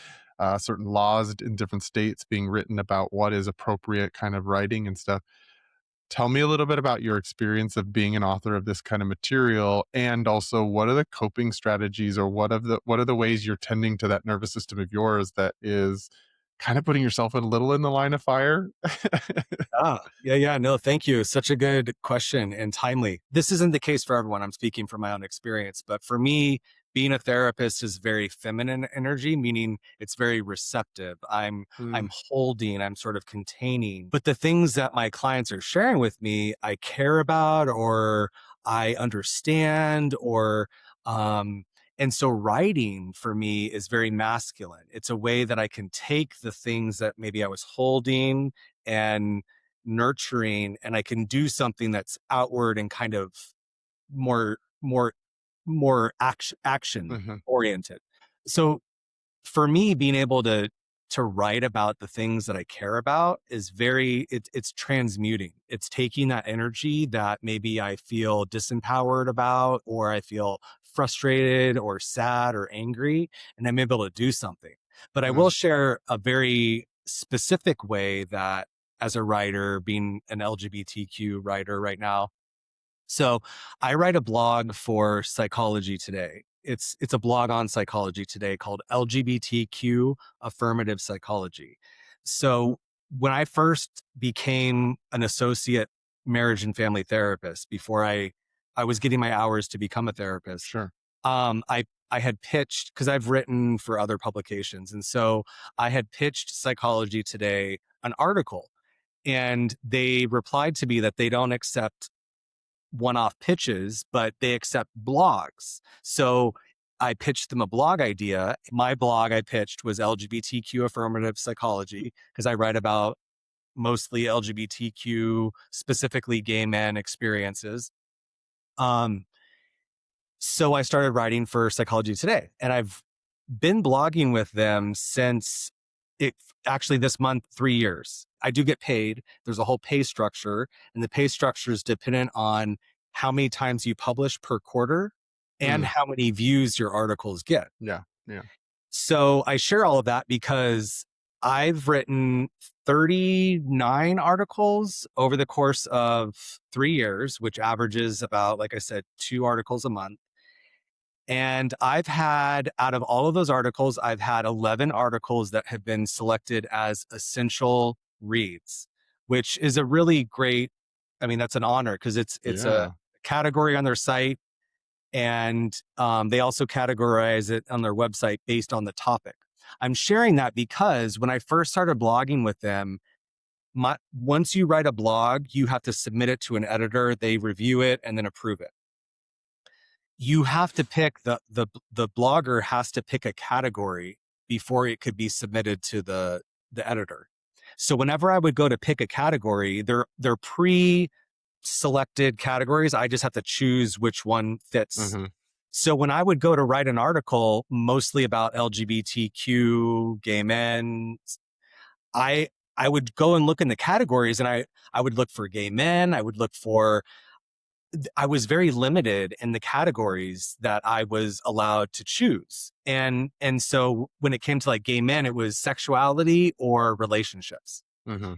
[SPEAKER 1] certain laws in different states being written about what is appropriate kind of writing and stuff. Tell me a little bit about your experience of being an author of this kind of material, and also what are the coping strategies, or what are the ways you're tending to that nervous system of yours that is kind of putting yourself a little in the line of fire?
[SPEAKER 2] Yeah. No, thank you. Such a good question and timely. This isn't the case for everyone. I'm speaking from my own experience, but for me, being a therapist is very feminine energy, meaning it's very receptive. I'm
[SPEAKER 1] Mm,
[SPEAKER 2] holding, I'm sort of containing. But the things that my clients are sharing with me, I care about, or I understand, or um and so writing for me is very masculine. It's a way that I can take the things that maybe I was holding and nurturing, and I can do something that's outward and kind of more more more action
[SPEAKER 1] mhm,
[SPEAKER 2] oriented. So for me, being able to write about the things that I care about is it's transmuting. It's taking that energy that maybe I feel disempowered about, or I feel frustrated or sad or angry, and I'm able to do something. But I will share a very specific way that, as a writer, being an LGBTQ writer right now. So I write a blog for Psychology Today. It's a blog on Psychology Today called LGBTQ Affirmative Psychology. So when I first became an associate marriage and family therapist, before I was getting my hours to become a therapist,
[SPEAKER 1] Sure.
[SPEAKER 2] I had pitched, because I've written for other publications, and so I had pitched Psychology Today an article, and they replied to me that they don't accept one-off pitches, but they accept blogs. So I pitched them a blog idea. My blog I pitched was LGBTQ affirmative psychology, because I write about mostly LGBTQ, specifically gay men experiences. Um, so I started writing for Psychology Today, and I've been blogging with them since it actually this month, 3 years. I do get paid. There's a whole pay structure, and the pay structure is dependent on how many times you publish per quarter and
[SPEAKER 1] Mm.
[SPEAKER 2] how many views your articles get.
[SPEAKER 1] Yeah. Yeah.
[SPEAKER 2] So I share all of that because I've written 39 articles over the course of 3 years, which averages about, like I said, 2 articles a month. And I've had, out of all of those articles, I've had 11 articles that have been selected as essential reads, which is a really great, I mean, that's an honor, because it's a
[SPEAKER 1] Yeah.
[SPEAKER 2] category on their site. And they also categorize it on their website based on the topic. I'm sharing that because when I first started blogging with them, once you write a blog, you have to submit it to an editor. They review it and then approve it. You have to pick the blogger has to pick a category before it could be submitted to the editor. So whenever I would go to pick a category, they're pre-selected categories. I just have to choose which one fits.
[SPEAKER 1] Mm-hmm.
[SPEAKER 2] So when I would go to write an article mostly about LGBTQ, gay men, I I would go and look in the categories, and I would look for gay men. I was very limited in the categories that I was allowed to choose. And so when it came to like gay men, it was sexuality or relationships,
[SPEAKER 1] Mm-hmm.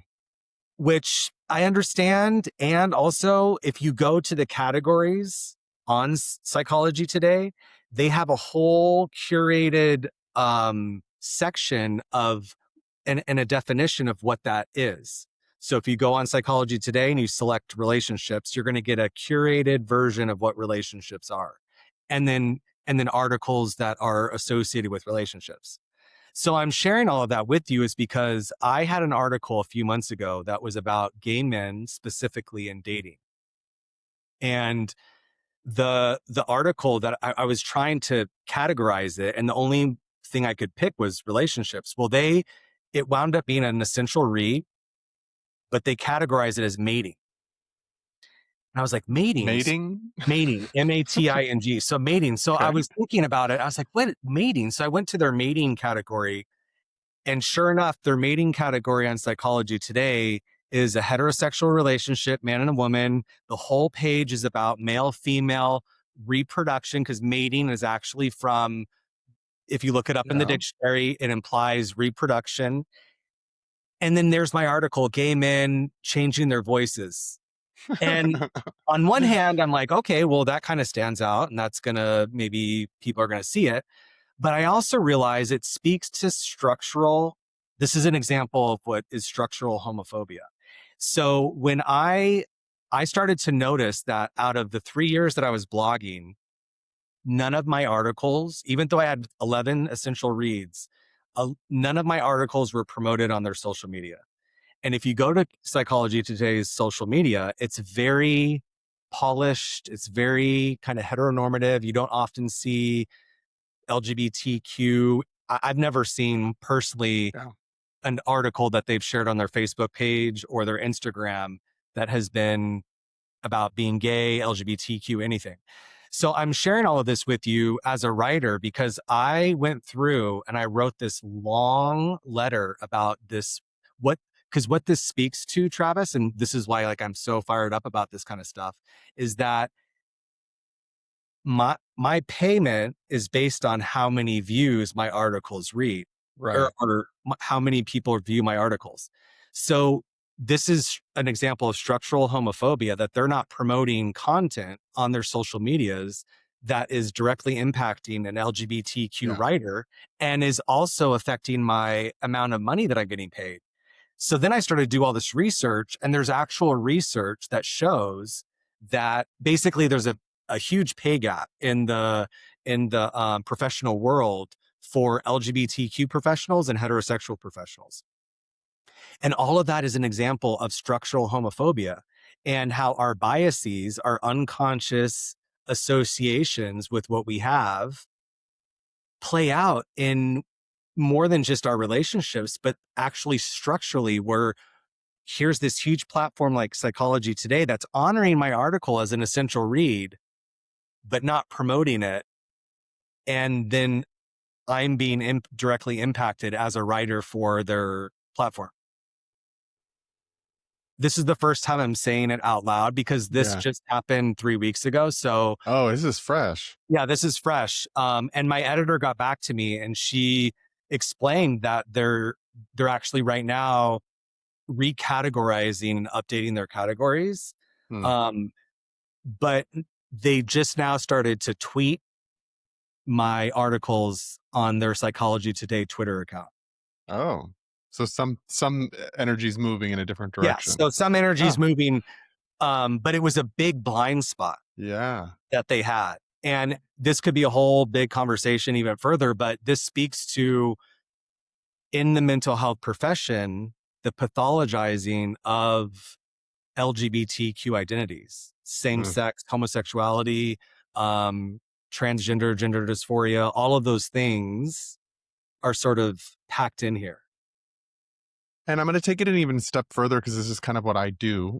[SPEAKER 2] which I understand. And also, if you go to the categories on Psychology Today, they have a whole curated section of and a definition of what that is. So if you go on Psychology Today and you select relationships, you're going to get a curated version of what relationships are. And then articles that are associated with relationships. So I'm sharing all of that with you is because I had an article a few months ago that was about gay men specifically in dating. And the article that I was trying to categorize it, and the only thing I could pick was relationships. Well, it wound up being an essential read, but they categorize it as mating. And I was like, mating,
[SPEAKER 1] Mating.
[SPEAKER 2] mating. So mating. So I
[SPEAKER 1] Okay.
[SPEAKER 2] was thinking about it. I was like, what, mating? So I went to their mating category, and sure enough, their mating category on Psychology Today is a heterosexual relationship, man and a woman. The whole page is about male, female reproduction, because mating is actually from, if you look it up in the
[SPEAKER 1] Yeah.
[SPEAKER 2] dictionary, it implies reproduction. And then there's my article, Gay Men Changing Their Voices. And on one hand, I'm like, okay, well, that kind of stands out, and that's maybe people are going to see it. But I also realize it speaks to this is an example of what is structural homophobia. So when I started to notice that out of the 3 years that I was blogging, none of my articles, even though I had 11 essential reads, none of my articles were promoted on their social media. And if you go to Psychology Today's social media, it's very polished. It's very kind of heteronormative. You don't often see LGBTQ. I've never seen personally
[SPEAKER 1] Yeah.
[SPEAKER 2] an article that they've shared on their Facebook page or their Instagram that has been about being gay, LGBTQ, anything. So I'm sharing all of this with you as a writer because I went through and I wrote this long letter about this, because what this speaks to, Travis, and this is why like I'm so fired up about this kind of stuff, is that my payment is based on how many views my articles read,
[SPEAKER 1] Right.
[SPEAKER 2] or how many people view my articles. So this is an example of structural homophobia, that they're not promoting content on their social medias that is directly impacting an LGBTQ
[SPEAKER 1] Yeah.
[SPEAKER 2] writer, and is also affecting my amount of money that I'm getting paid. So then I started to do all this research, and there's actual research that shows that basically there's a huge pay gap in the professional world for LGBTQ professionals and heterosexual professionals. And all of that is an example of structural homophobia, and how our biases, our unconscious associations with what we have, play out in more than just our relationships, but actually structurally, where here's this huge platform like Psychology Today that's honoring my article as an essential read, but not promoting it. And then I'm being directly impacted as a writer for their platform. This is the first time I'm saying it out loud, because this
[SPEAKER 1] Yeah.
[SPEAKER 2] just happened 3 weeks ago. So
[SPEAKER 1] Oh, this is fresh.
[SPEAKER 2] yeah, this is fresh. And my editor got back to me, and she explained that they're actually right now recategorizing and updating their categories.
[SPEAKER 1] Hmm.
[SPEAKER 2] Um, but they just now started to tweet my articles on their Psychology Today Twitter account.
[SPEAKER 1] Oh, so some energy's moving in a different
[SPEAKER 2] Yeah,
[SPEAKER 1] direction.
[SPEAKER 2] so some energy's
[SPEAKER 1] Oh,
[SPEAKER 2] moving, but it was a big blind spot
[SPEAKER 1] yeah.
[SPEAKER 2] that they had. And this could be a whole big conversation even further, but this speaks to, in the mental health profession, the pathologizing of LGBTQ identities, same
[SPEAKER 1] Mm.
[SPEAKER 2] sex, homosexuality, um, transgender, gender dysphoria, all of those things are sort of packed in here.
[SPEAKER 1] And I'm going to take it an even step further because this is kind of what I do.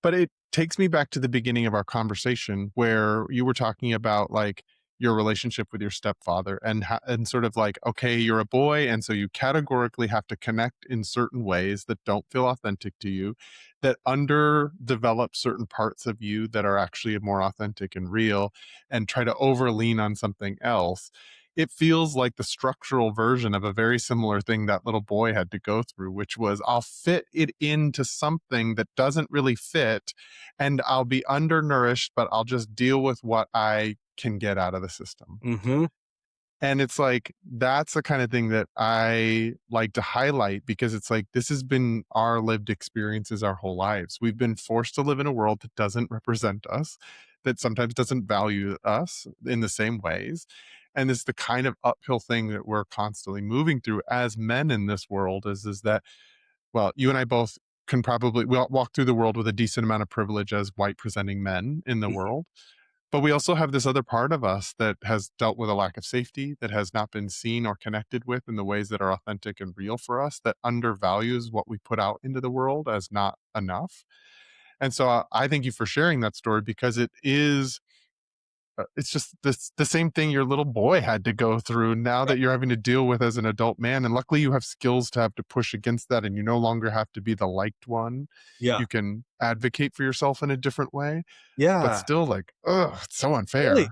[SPEAKER 1] But it takes me back to the beginning of our conversation where you were talking about like your relationship with your stepfather and sort of like, okay, you're a boy. And so you categorically have to connect in certain ways that don't feel authentic to you, that underdevelop certain parts of you that are actually more authentic and real, and try to overlean on something else. It feels like the structural version of a very similar thing that little boy had to go through, which was I'll fit it into something that doesn't really fit, and I'll be undernourished, but I'll just deal with what I can get out of the system.
[SPEAKER 2] Mm-hmm.
[SPEAKER 1] And it's like, that's the kind of thing that I like to highlight because it's like, this has been our lived experiences our whole lives. We've been forced to live in a world that doesn't represent us, that sometimes doesn't value us in the same ways. And it's the kind of uphill thing that we're constantly moving through as men in this world is that, well, you and I both can probably we all walk through the world with a decent amount of privilege as white presenting men in the world, but we also have this other part of us that has dealt with a lack of safety, that has not been seen or connected with in the ways that are authentic and real for us, that undervalues what we put out into the world as not enough. And so I thank you for sharing that story because it's just the same thing your little boy had to go through now that you're having to deal with as an adult man. And luckily, you have skills to have to push against that, and you no longer have to be the liked one.
[SPEAKER 2] Yeah.
[SPEAKER 1] You can advocate for yourself in a different way, but
[SPEAKER 2] Yeah.
[SPEAKER 1] still, like, oh, it's so
[SPEAKER 2] Really?
[SPEAKER 1] unfair.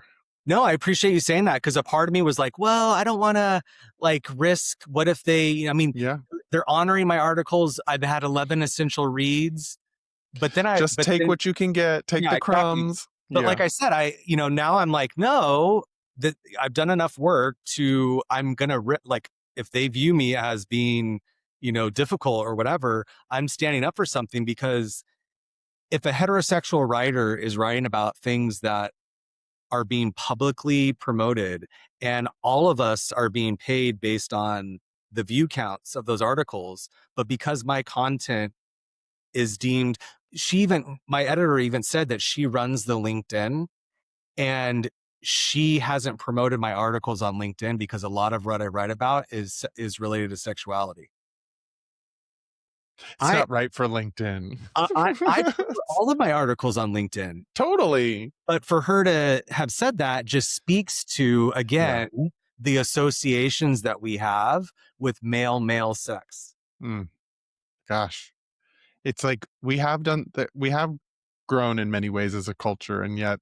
[SPEAKER 2] No, I appreciate you saying that, because a part of me was like, well, I don't want to like risk. What if they, I mean,
[SPEAKER 1] Yeah.
[SPEAKER 2] they're honoring my articles. I've had 11 essential reads,
[SPEAKER 1] Just
[SPEAKER 2] but
[SPEAKER 1] take
[SPEAKER 2] then,
[SPEAKER 1] what you can get, take
[SPEAKER 2] yeah,
[SPEAKER 1] the
[SPEAKER 2] exactly.
[SPEAKER 1] crumbs.
[SPEAKER 2] But like
[SPEAKER 1] Yeah.
[SPEAKER 2] I said, now I'm like, no, that I've done enough work to, I'm going to like, if they view me as being, difficult or whatever, I'm standing up for something, because if a heterosexual writer is writing about things that are being publicly promoted, and all of us are being paid based on the view counts of those articles, but because my content is deemed, my editor even said that she runs the LinkedIn, and she hasn't promoted my articles on LinkedIn because a lot of what I write about is related to sexuality.
[SPEAKER 1] It's
[SPEAKER 2] I
[SPEAKER 1] not right for LinkedIn.
[SPEAKER 2] I put all of my articles on LinkedIn,
[SPEAKER 1] Totally.
[SPEAKER 2] but for her to have said that just speaks to,
[SPEAKER 1] Yeah.
[SPEAKER 2] again, the associations that we have with male sex.
[SPEAKER 1] Mm, gosh. It's like we have done that, we have grown in many ways as a culture, and yet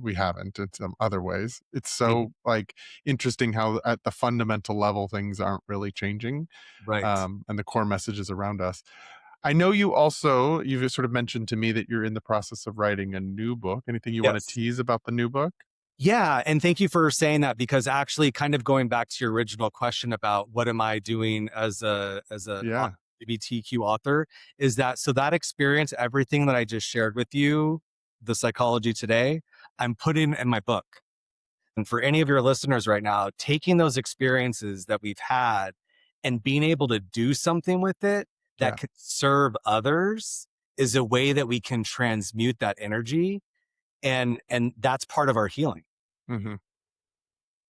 [SPEAKER 1] we haven't in some other ways. It's
[SPEAKER 2] Mhm.
[SPEAKER 1] so like interesting how at the fundamental level things aren't really changing,
[SPEAKER 2] Right.
[SPEAKER 1] and the core messages around us. I know you've sort of mentioned to me that you're in the process of writing a new book. Anything you want to
[SPEAKER 2] Yes.
[SPEAKER 1] tease about the new book?
[SPEAKER 2] Yeah, and thank you for saying that because actually kind of going back to your original question about what am I doing as a
[SPEAKER 1] Yeah,
[SPEAKER 2] LGBTQ author is that so that experience, everything that I just shared with you, the psychology today, I'm putting in my book. And for any of your listeners right now, taking those experiences that we've had and being able to do something with it that
[SPEAKER 1] yeah.
[SPEAKER 2] could serve others is a way that we can transmute that energy and that's part of our healing.
[SPEAKER 1] Mhm.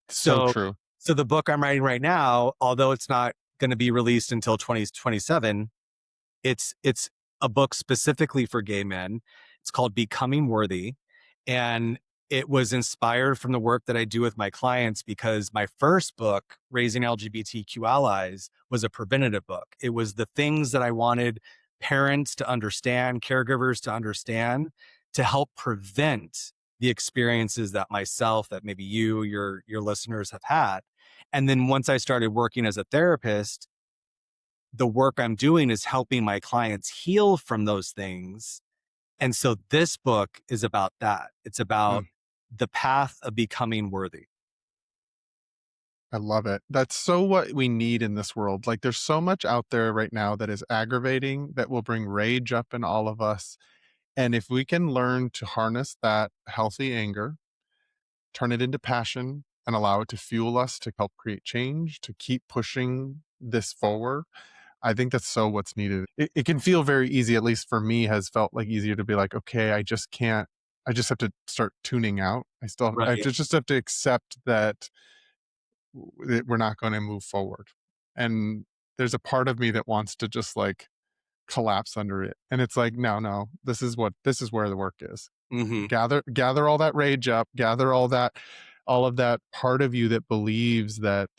[SPEAKER 1] So
[SPEAKER 2] So
[SPEAKER 1] true.
[SPEAKER 2] so the book I'm writing right now, although it's not going to be released until 2027, it's a book specifically for gay men. It's called Becoming Worthy. And it was inspired from the work that I do with my clients because my first book, Raising LGBTQ Allies, was a preventative book. It was the things that I wanted parents to understand, caregivers to understand, to help prevent the experiences that myself, that maybe you, your listeners have had. And then once I started working as a therapist, the work I'm doing is helping my clients heal from those things. And so this book is about that. It's about
[SPEAKER 1] Mm,
[SPEAKER 2] the path of becoming worthy.
[SPEAKER 1] I love it. That's so what we need in this world. Like, there's so much out there right now that is aggravating, that will bring rage up in all of us. And if we can learn to harness that healthy anger, turn it into passion, and allow it to fuel us to help create change, to keep pushing this forward, I think that's so what's needed. It can feel very easy, at least for me, has felt like easier to be like, okay, I just can't, I just have to start tuning out. I
[SPEAKER 2] Right.
[SPEAKER 1] just have to accept that that we're not going to move forward. And there's a part of me that wants to just like collapse under it. And it's like, no, no, this is where the work is.
[SPEAKER 2] Hmm.
[SPEAKER 1] Gather all that rage up, gather all of that part of you that believes that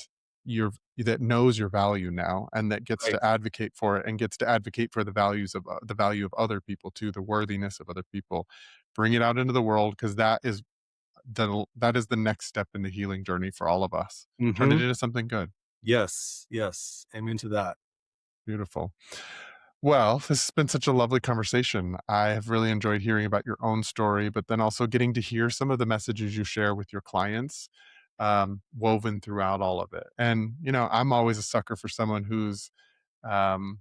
[SPEAKER 1] you're that knows your value now and that gets
[SPEAKER 2] Right.
[SPEAKER 1] to advocate for it and gets to advocate for the values of the value of other people too, the worthiness of other people. Bring it out into the world because that is the next step in the healing journey for all of us. Turn it
[SPEAKER 2] Hmm.
[SPEAKER 1] into something good.
[SPEAKER 2] Yes. Yes. I'm into that.
[SPEAKER 1] Beautiful. Well, this has been such a lovely conversation. I have really enjoyed hearing about your own story, but then also getting to hear some of the messages you share with your clients, woven throughout all of it. And, I'm always a sucker for someone who's um,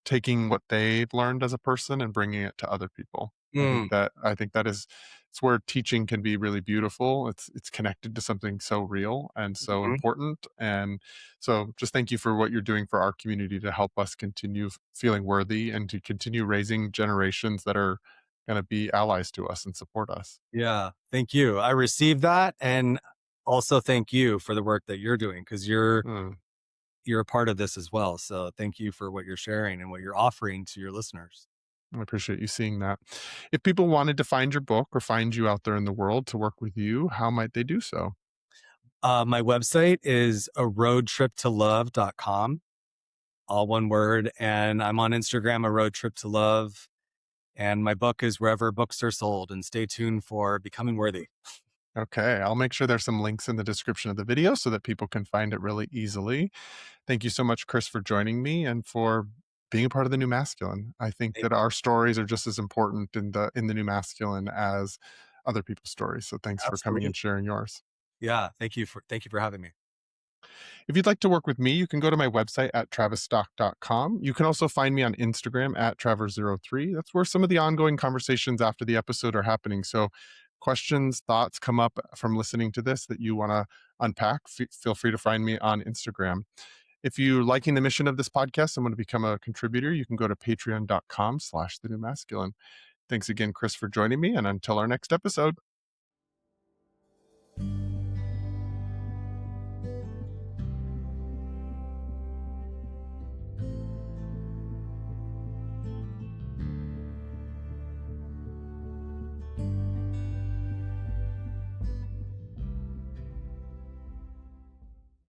[SPEAKER 1] taking what they've learned as a person and bringing it to other people.
[SPEAKER 2] Mm.
[SPEAKER 1] I think that is it's where teaching can be really beautiful. It's connected to something so real and so
[SPEAKER 2] Hmm.
[SPEAKER 1] important. And so just thank you for what you're doing for our community to help us continue feeling worthy and to continue raising generations that are going to be allies to us and support us.
[SPEAKER 2] Yeah. Thank you. I received that. And also thank you for the work that you're doing because
[SPEAKER 1] Mm.
[SPEAKER 2] you're a part of this as well. So thank you for what you're sharing and what you're offering to your listeners.
[SPEAKER 1] I appreciate you seeing that. If people wanted to find your book or find you out there in the world to work with you, how might they do so?
[SPEAKER 2] My website is a roadtriptolove.com, all one word. And I'm on Instagram, a road trip to love. And my book is wherever books are sold. And stay tuned for Becoming Worthy.
[SPEAKER 1] Okay, I'll make sure there's some links in the description of the video so that people can find it really easily. Thank you so much, Chris, for joining me and for being a part of the new masculine. I think
[SPEAKER 2] Thank-
[SPEAKER 1] that our stories are just as important in the new masculine as other people's stories. So thanks for coming
[SPEAKER 2] Absolutely.
[SPEAKER 1] and sharing yours.
[SPEAKER 2] Yeah. Thank you for having me.
[SPEAKER 1] If you'd like to work with me, you can go to my website at travisstock.com. You can also find me on Instagram at travers03. That's where some of the ongoing conversations after the episode are happening. So questions, thoughts come up from listening to this that you want to unpack, feel free to find me on Instagram. If you're liking the mission of this podcast and want to become a contributor, you can go to patreon.com/the new masculine. Thanks again, Chris, for joining me. And until our next episode.